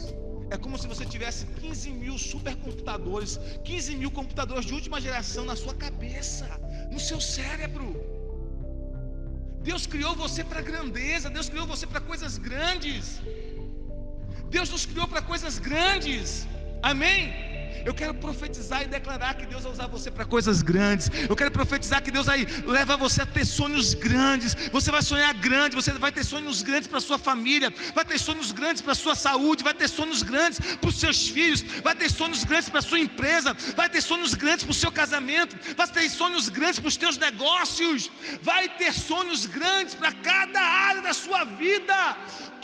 é como se você tivesse 15 mil supercomputadores, 15 mil computadores de última geração na sua cabeça, no seu cérebro. Deus criou você para grandeza, Deus criou você para coisas grandes. Deus nos criou para coisas grandes, amém? Eu quero profetizar e declarar que Deus vai usar você para coisas grandes. Eu quero profetizar que Deus vai levar você a ter sonhos grandes. Você vai sonhar grande, você vai ter sonhos grandes para a sua família, vai ter sonhos grandes para a sua saúde, vai ter sonhos grandes para os seus filhos, vai ter sonhos grandes para a sua empresa, vai ter sonhos grandes para o seu casamento, vai ter sonhos grandes para os teus negócios, vai ter sonhos grandes para cada área da sua vida.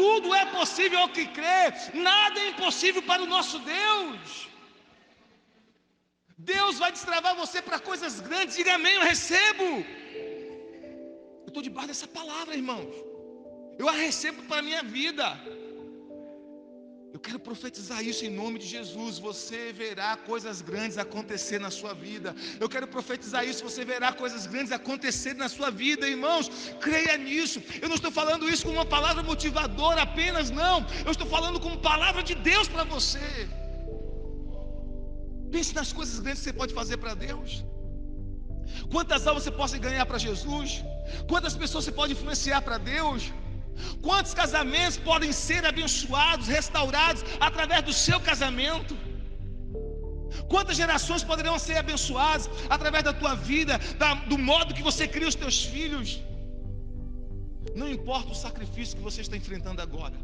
Tudo é possível ao que crê, nada é impossível para o nosso Deus. Deus vai destravar você para coisas grandes. Diga amém, eu recebo. Eu estou debaixo dessa palavra, irmãos. Eu a recebo para a minha vida. Eu quero profetizar isso em nome de Jesus. Você verá coisas grandes acontecer na sua vida. Eu quero profetizar isso. Você verá coisas grandes acontecer na sua vida, irmãos. Creia nisso. Eu não estou falando isso como uma palavra motivadora apenas, não. Eu estou falando como palavra de Deus para você. Pense nas coisas grandes que você pode fazer para Deus. Quantas almas você pode ganhar para Jesus? Quantas pessoas você pode influenciar para Deus? Quantos casamentos podem ser abençoados, restaurados através do seu casamento? Quantas gerações poderão ser abençoadas através da tua vida, do modo que você cria os teus filhos? Não importa o sacrifício que você está enfrentando agora.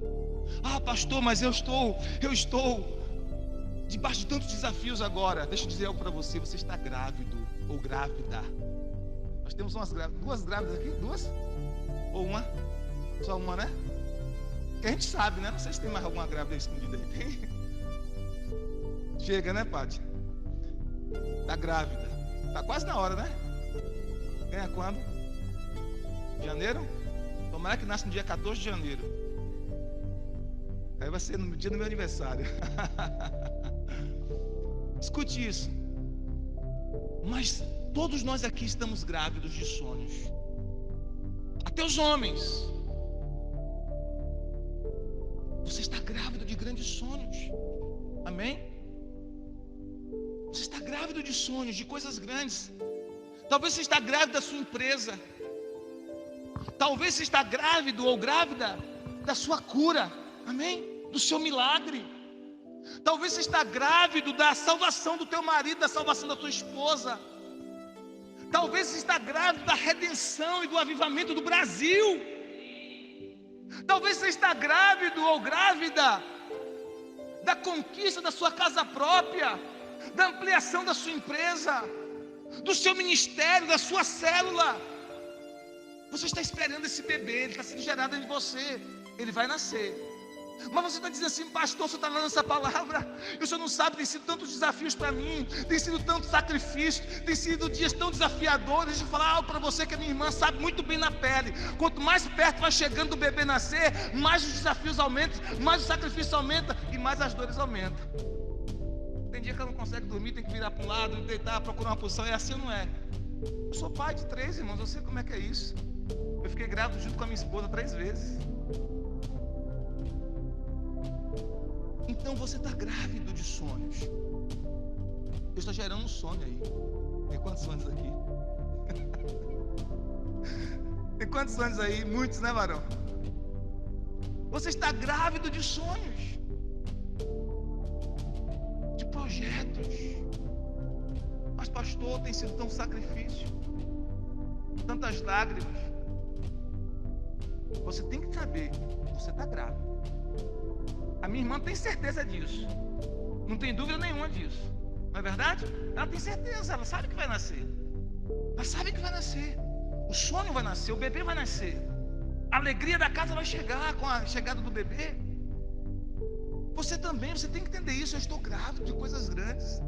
Ah, pastor, mas eu estou debaixo de tantos desafios agora. Deixa eu dizer algo para você. Você está grávido ou grávida. Nós temos duas grávidas aqui? Duas? Ou uma? Só uma, né? Que a gente sabe, né? Não sei se tem mais alguma grávida escondida aí. Tem? Chega, né, Paty? Está grávida. Está quase na hora, né? Ganha quando? Janeiro? Tomara que nasce no dia 14 de janeiro. Aí vai ser no dia do meu aniversário. Escute isso. Mas todos nós aqui estamos grávidos de sonhos. Até os homens. Você está grávido de grandes sonhos. Amém? Você está grávido de sonhos, de coisas grandes. Talvez você está grávido da sua empresa. Talvez você está grávido ou grávida da sua cura. Amém? Do seu milagre. Talvez você está grávido da salvação do teu marido, da salvação da tua esposa. Talvez você está grávido da redenção e do avivamento do Brasil. Talvez você está grávido ou grávida da conquista da sua casa própria, da ampliação da sua empresa, do seu ministério, da sua célula. Você está esperando esse bebê, ele está sendo gerado em você, ele vai nascer. Mas você está dizendo assim: pastor, o senhor está dando essa palavra, e o senhor não sabe, tem sido tantos desafios para mim, tem sido tanto sacrifício, tem sido dias tão desafiadores. Deixa eu falar algo para você que a minha irmã sabe muito bem na pele. Quanto mais perto vai chegando do bebê nascer, mais os desafios aumentam, mais o sacrifício aumenta e mais as dores aumentam. Tem dia que ela não consegue dormir, tem que virar para um lado, deitar, procurar uma posição. É assim ou não é? Eu sou pai de 3 irmãos, eu sei como é que é isso. Eu fiquei grávido junto com a minha esposa 3 vezes. Então você está grávido de sonhos. Deus está gerando um sonho aí. Tem quantos sonhos aqui? Tem quantos sonhos aí? Muitos, né, varão? Você está grávido de sonhos, de projetos. Mas pastor, tem sido tão sacrifício, tantas lágrimas. Você tem que saber, você está grávido. A minha irmã tem certeza disso, não tem dúvida nenhuma disso, não é verdade? Ela tem certeza, ela sabe que vai nascer. Ela sabe que vai nascer. O sonho vai nascer, o bebê vai nascer. A alegria da casa vai chegar com a chegada do bebê. Você também, você tem que entender isso. Eu estou grávido de coisas grandes.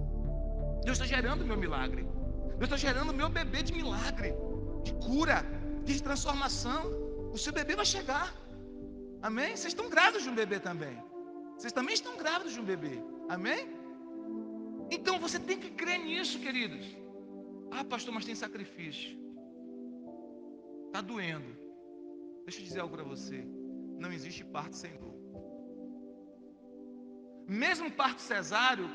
Deus está gerando o meu milagre. Deus está gerando o meu bebê de milagre, de cura, de transformação. O seu bebê vai chegar. Amém? Vocês estão grávidos de um bebê também. Vocês também estão grávidos de um bebê. Amém? Então você tem que crer nisso, queridos. Ah, pastor, mas tem sacrifício. Está doendo. Deixa eu dizer algo para você. Não existe parto sem dor. Mesmo parto cesáreo,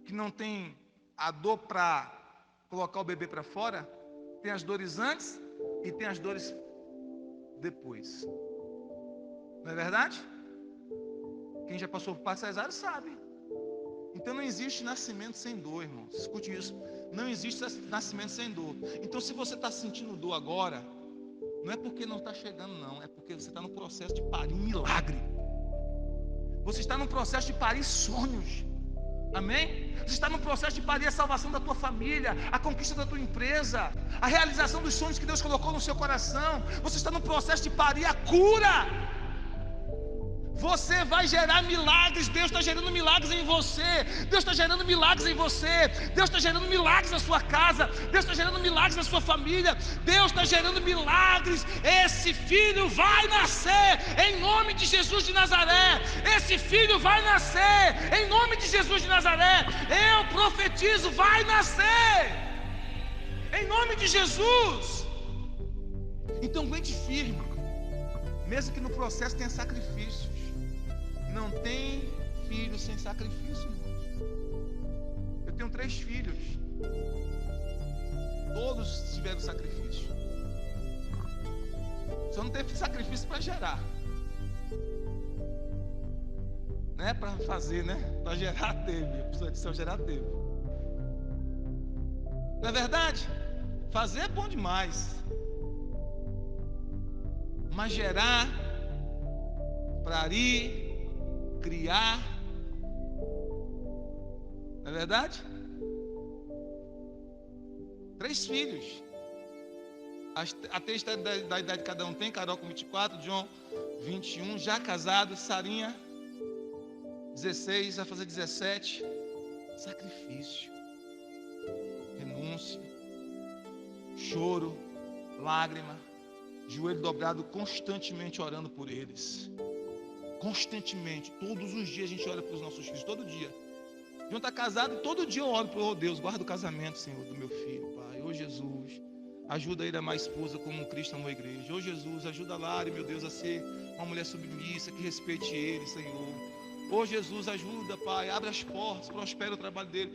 que não tem a dor para colocar o bebê para fora, tem as dores antes e tem as dores depois. Não é verdade? Quem já passou por parto cesáreo sabe. Então não existe nascimento sem dor, irmãos. Escute isso. Não existe nascimento sem dor. Então se você está sentindo dor agora, não é porque não está chegando, não. É porque você está no processo de parir um milagre. Você está no processo de parir sonhos. Amém? Você está no processo de parir a salvação da tua família, a conquista da tua empresa, a realização dos sonhos que Deus colocou no seu coração. Você está no processo de parir a cura. Você vai gerar milagres. Deus está gerando milagres em você. Deus está gerando milagres em você. Deus está gerando milagres na sua casa. Deus está gerando milagres na sua família. Deus está gerando milagres. Esse filho vai nascer em nome de Jesus de Nazaré. Esse filho vai nascer em nome de Jesus de Nazaré. Eu profetizo, vai nascer em nome de Jesus. Então aguente firme, mesmo que no processo tenha sacrifícios. Não tem filho sem sacrifício, irmãos. Eu tenho 3 filhos. Todos tiveram sacrifício. Só não teve sacrifício para gerar. Não é para fazer, né? Para gerar teve. A pessoa disse, gerar teve. Não é verdade? Fazer é bom demais. Mas gerar, parir, criar, não é verdade? 3 filhos. Até da idade que cada um tem. Carol com 24, John 21, já casado. Sarinha 16, vai fazer 17. Sacrifício, renúncia, choro, lágrima, joelho dobrado, constantemente orando por eles. Constantemente, todos os dias a gente ora para os nossos filhos, todo dia. João está casado e todo dia eu oro para Deus, guarda o casamento, Senhor, do meu filho, Pai. Ô Jesus, ajuda ele a amar a esposa como Cristo amou a igreja. Ô Jesus, ajuda a Lari, meu Deus, a ser uma mulher submissa, que respeite ele, Senhor. Ô Jesus, ajuda, Pai, abre as portas, prospera o trabalho dele.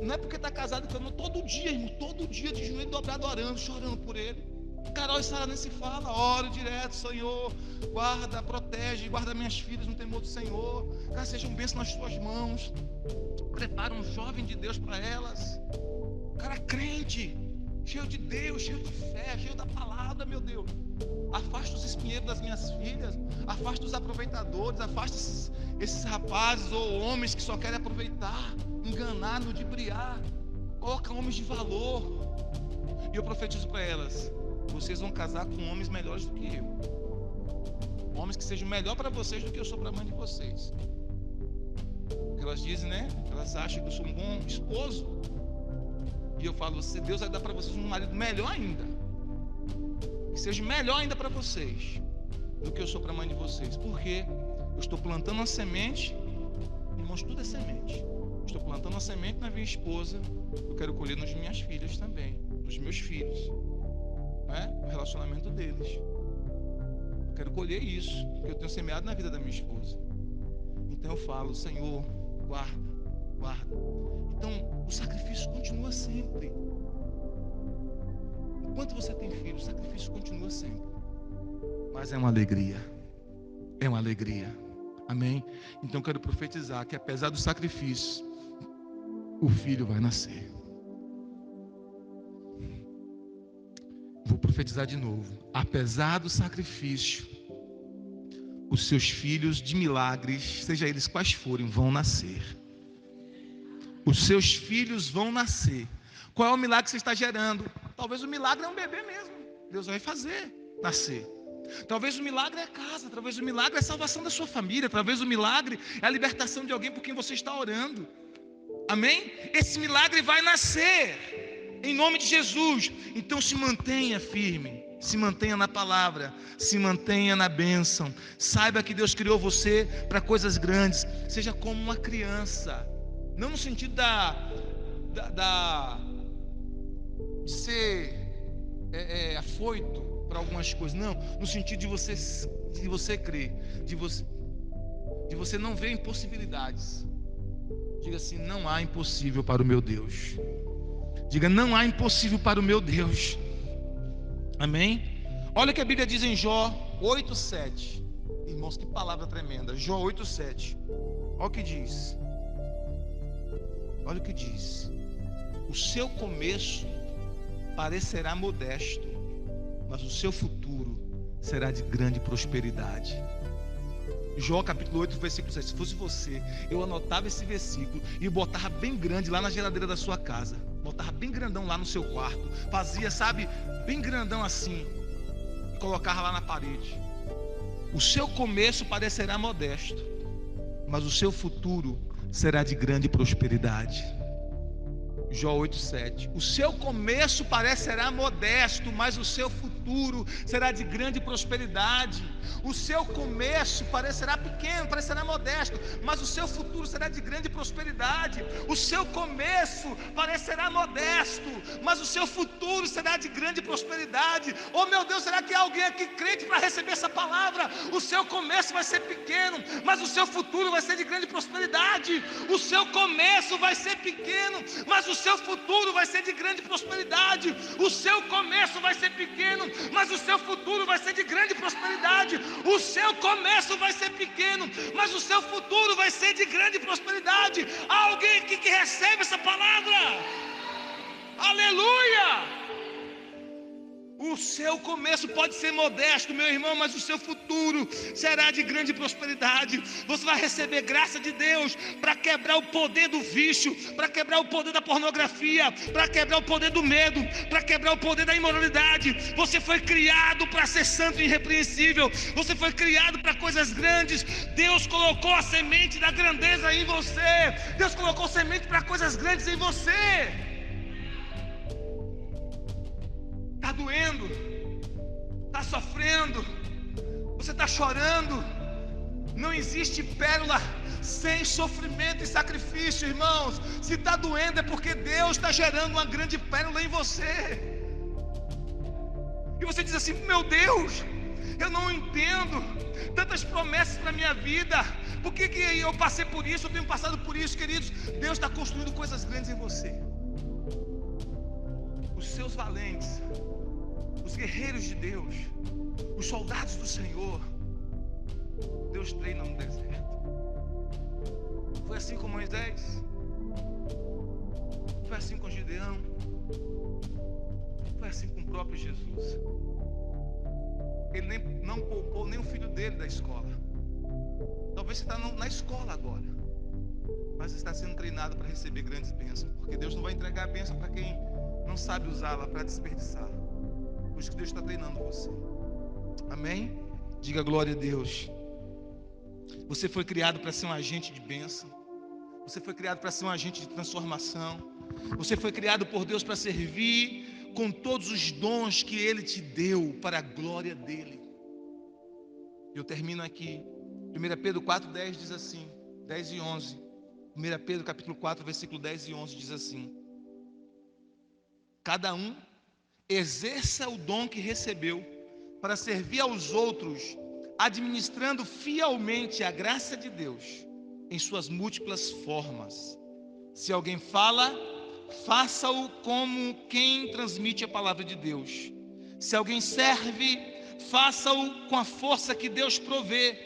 Não é porque está casado que eu não, todo dia, irmão, todo dia de joelho dobrado orando, chorando por ele. Carol e Sara nem se fala, oro direto, Senhor, guarda, protege, guarda minhas filhas no temor do Senhor, que sejam bênçãos nas tuas mãos, prepara um jovem de Deus para elas, cara crente, cheio de Deus, cheio de fé, cheio da palavra, meu Deus. Afasta os espinheiros das minhas filhas, afasta os aproveitadores, afasta esses rapazes ou homens que só querem aproveitar, enganar, ludibriar. Coloca homens de valor. E eu profetizo para elas: vocês vão casar com homens melhores do que eu, homens que sejam melhor para vocês do que eu sou para a mãe de vocês. Porque elas dizem, né? Elas acham que eu sou um bom esposo. E eu falo: Deus vai dar para vocês um marido melhor ainda, que seja melhor ainda para vocês do que eu sou para a mãe de vocês. Porque eu estou plantando uma semente, irmãos, tudo é semente. Estou plantando uma semente na minha esposa, eu quero colher nas minhas filhas também, nos meus filhos, né? No relacionamento deles. Eu quero colher isso que eu tenho semeado na vida da minha esposa. Então eu falo: Senhor, guarda. Então o sacrifício continua sempre. Enquanto você tem filho, o sacrifício continua sempre. Mas é uma alegria. É uma alegria. Amém? Então eu quero profetizar que apesar do sacrifício, o filho vai nascer. Vou profetizar de novo. Apesar do sacrifício, os seus filhos de milagres, seja eles quais forem, vão nascer. Os seus filhos vão nascer. Qual é o milagre que você está gerando? Talvez o milagre é um bebê mesmo. Deus vai fazer nascer. Talvez o milagre é a casa. Talvez o milagre é a salvação da sua família. Talvez o milagre é a libertação de alguém por quem você está orando. Amém? Esse milagre vai nascer em nome de Jesus. Então se mantenha firme, se mantenha na palavra, se mantenha na bênção. Saiba que Deus criou você para coisas grandes. Seja como uma criança, não no sentido de ser afoito para algumas coisas, não, no sentido de você crer, de você não ver impossibilidades. Diga assim: não há impossível para o meu Deus. Diga: não há impossível para o meu Deus. Amém? Olha o que a Bíblia diz em Jó 8:7. Irmãos, que palavra tremenda. Jó 8:7. Olha o que diz. Olha o que diz. O seu começo parecerá modesto, mas o seu futuro será de grande prosperidade. Jó capítulo 8, versículo 7. Se fosse você, eu anotava esse versículo e botava bem grande lá na geladeira da sua casa. Botava bem grandão lá no seu quarto. Fazia, sabe, bem grandão assim, e colocava lá na parede. O seu começo parecerá modesto, mas o seu futuro será de grande prosperidade. Jó 8:7. O seu começo parecerá modesto, mas o seu futuro será de grande prosperidade. O seu começo parecerá pequeno, parecerá modesto, mas o seu futuro será de grande prosperidade. O seu começo parecerá modesto, mas o seu futuro será de grande prosperidade. Oh meu Deus, será que há alguém aqui crente para receber essa palavra? O seu começo vai ser pequeno, mas o seu futuro vai ser de grande prosperidade. O seu começo vai ser pequeno, mas o seu futuro vai ser de grande prosperidade. O seu começo vai ser pequeno, mas o seu futuro vai ser de grande prosperidade. O seu começo vai ser pequeno, mas o seu futuro vai ser de grande prosperidade. Há alguém aqui que recebe essa palavra? Aleluia! O seu começo pode ser modesto, meu irmão, mas o seu futuro será de grande prosperidade. Você vai receber graça de Deus para quebrar o poder do vício, para quebrar o poder da pornografia, para quebrar o poder do medo, para quebrar o poder da imoralidade. Você foi criado para ser santo e irrepreensível. Você foi criado para coisas grandes. Deus colocou a semente da grandeza em você. Deus colocou semente para coisas grandes em você. Está doendo, está sofrendo, você está chorando. Não existe pérola sem sofrimento e sacrifício, irmãos. Se está doendo é porque Deus está gerando uma grande pérola em você. E você diz assim: meu Deus, eu não entendo tantas promessas para a minha vida. Por que eu passei por isso, eu tenho passado por isso? Queridos, Deus está construindo coisas grandes em você. Os seus valentes, os guerreiros de Deus, os soldados do Senhor, Deus treina no deserto. Foi assim com Moisés, foi assim com Gideão, Foi assim com o próprio Jesus. Ele não poupou nem o filho dele da escola. Talvez você está na escola agora, mas está sendo treinado para receber grandes bênçãos, porque Deus não vai entregar a bênção para quem não sabe usá-la, para desperdiçar. Por isso que Deus está treinando você. Amém? Diga glória a Deus. Você foi criado para ser um agente de bênção. Você foi criado para ser um agente de transformação. Você foi criado por Deus para servir com todos os dons que Ele te deu para a glória dEle. Eu termino aqui. 1 Pedro 4:10 diz assim, 10 e 11. 1 Pedro capítulo 4, versículo 10 e 11 diz assim: cada um exerça o dom que recebeu para servir aos outros, administrando fielmente a graça de Deus em suas múltiplas formas. Se alguém fala, faça-o como quem transmite a palavra de Deus. Se alguém serve, faça-o com a força que Deus provê,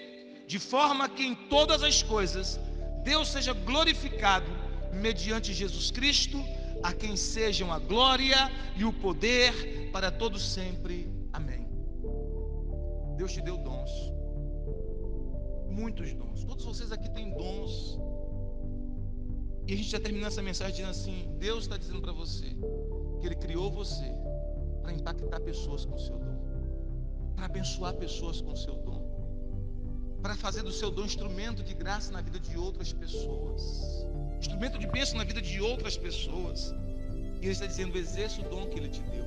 de forma que em todas as coisas Deus seja glorificado mediante Jesus Cristo, a quem sejam a glória e o poder para todos sempre. Amém. Deus te deu dons, muitos dons. Todos vocês aqui têm dons. E a gente já terminou essa mensagem dizendo assim: Deus está dizendo para você que Ele criou você para impactar pessoas com o seu dom, para abençoar pessoas com o seu dom, para fazer do seu dom instrumento de graça na vida de outras pessoas, instrumento de bênção na vida de outras pessoas. E Ele está dizendo: exerça o dom que Ele te deu,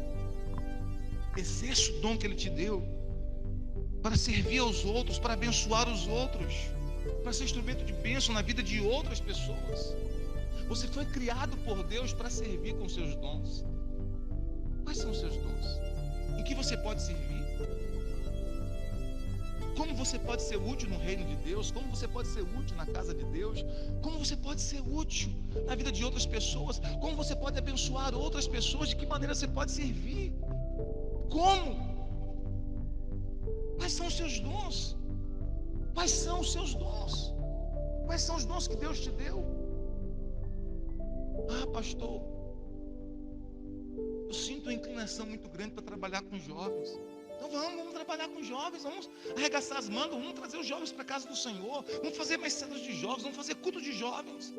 exerça o dom que Ele te deu para servir aos outros, para abençoar os outros, para ser instrumento de bênção na vida de outras pessoas. Você foi criado por Deus para servir com seus dons. Quais são os seus dons? Em que você pode servir? Como você pode ser útil no reino de Deus? Como você pode ser útil na casa de Deus? Como você pode ser útil na vida de outras pessoas? Como você pode abençoar outras pessoas? De que maneira você pode servir? Como? Quais são os seus dons? Quais são os seus dons? Quais são os dons que Deus te deu? Ah, pastor, eu sinto uma inclinação muito grande para trabalhar com jovens. Então vamos trabalhar com jovens, vamos arregaçar as mangas, vamos trazer os jovens para a casa do Senhor, vamos fazer mais cenas de jovens, vamos fazer culto de jovens.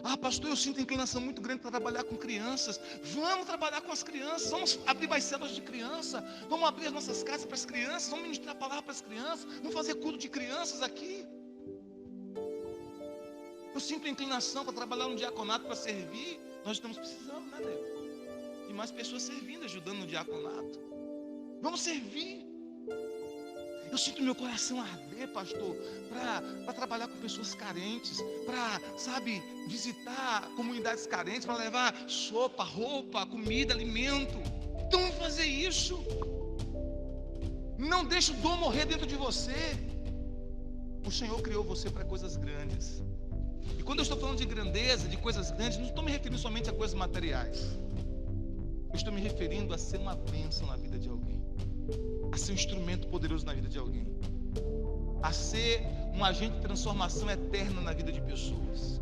Ah, pastor, eu sinto inclinação muito grande para trabalhar com crianças. Vamos trabalhar com as crianças, vamos abrir mais células de criança, vamos abrir as nossas casas para as crianças, vamos ministrar a palavra para as crianças, vamos fazer culto de crianças aqui. Eu sinto inclinação para trabalhar no diaconato, para servir. Nós estamos precisando, né, nego? De mais pessoas servindo, ajudando no diaconato. Vamos servir. Eu sinto meu coração arder, pastor, para trabalhar com pessoas carentes, para, sabe, visitar comunidades carentes, para levar sopa, roupa, comida, alimento. Então vamos fazer isso. Não deixe o dom morrer dentro de você. O Senhor criou você para coisas grandes. E quando eu estou falando de grandeza, de coisas grandes, não estou me referindo somente a coisas materiais. Eu estou me referindo a ser uma bênção na vida de alguém, a ser um instrumento poderoso na vida de alguém, a ser um agente de transformação eterna na vida de pessoas.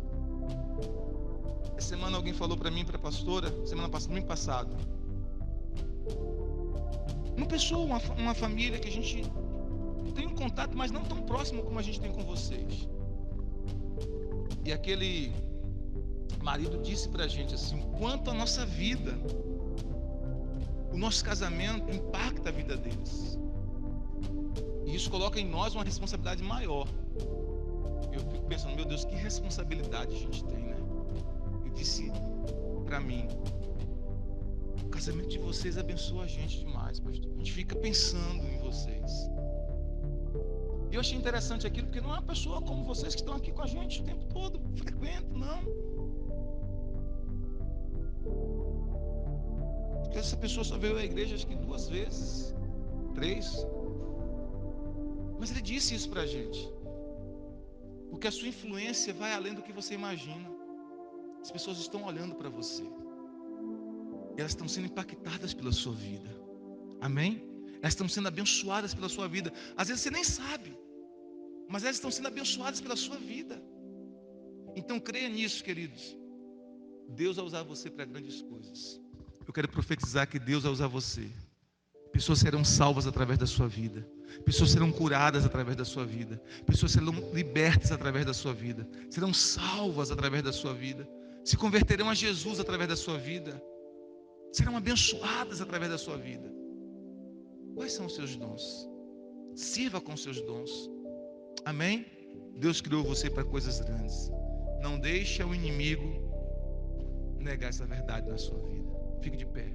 Essa semana alguém falou para mim, para a pastora, domingo passado, uma pessoa, uma família que a gente tem um contato, mas não tão próximo como a gente tem com vocês. E aquele marido disse para a gente assim: o quanto a nossa vida, o nosso casamento impacta a vida deles. E isso coloca em nós uma responsabilidade maior. Eu fico pensando: meu Deus, que responsabilidade a gente tem, né? Ele disse para mim: o casamento de vocês abençoa a gente demais, pastor. A gente fica pensando em vocês. E eu achei interessante aquilo, porque não é uma pessoa como vocês que estão aqui com a gente o tempo todo, frequento, não. Porque essa pessoa só veio à igreja acho que 2 vezes, 3. Mas ele disse isso pra gente. Porque a sua influência vai além do que você imagina. As pessoas estão olhando para você. E elas estão sendo impactadas pela sua vida. Amém? Elas estão sendo abençoadas pela sua vida. Às vezes você nem sabe, mas elas estão sendo abençoadas pela sua vida. Então creia nisso, queridos. Deus vai usar você para grandes coisas. Eu quero profetizar que Deus vai usar você. Pessoas serão salvas através da sua vida. Pessoas serão curadas através da sua vida. Pessoas serão libertas através da sua vida. Serão salvas através da sua vida. Se converterão a Jesus através da sua vida. Serão abençoadas através da sua vida. Quais são os seus dons? Sirva com seus dons. Amém? Deus criou você para coisas grandes. Não deixe o inimigo negar essa verdade na sua vida. Fique de pé.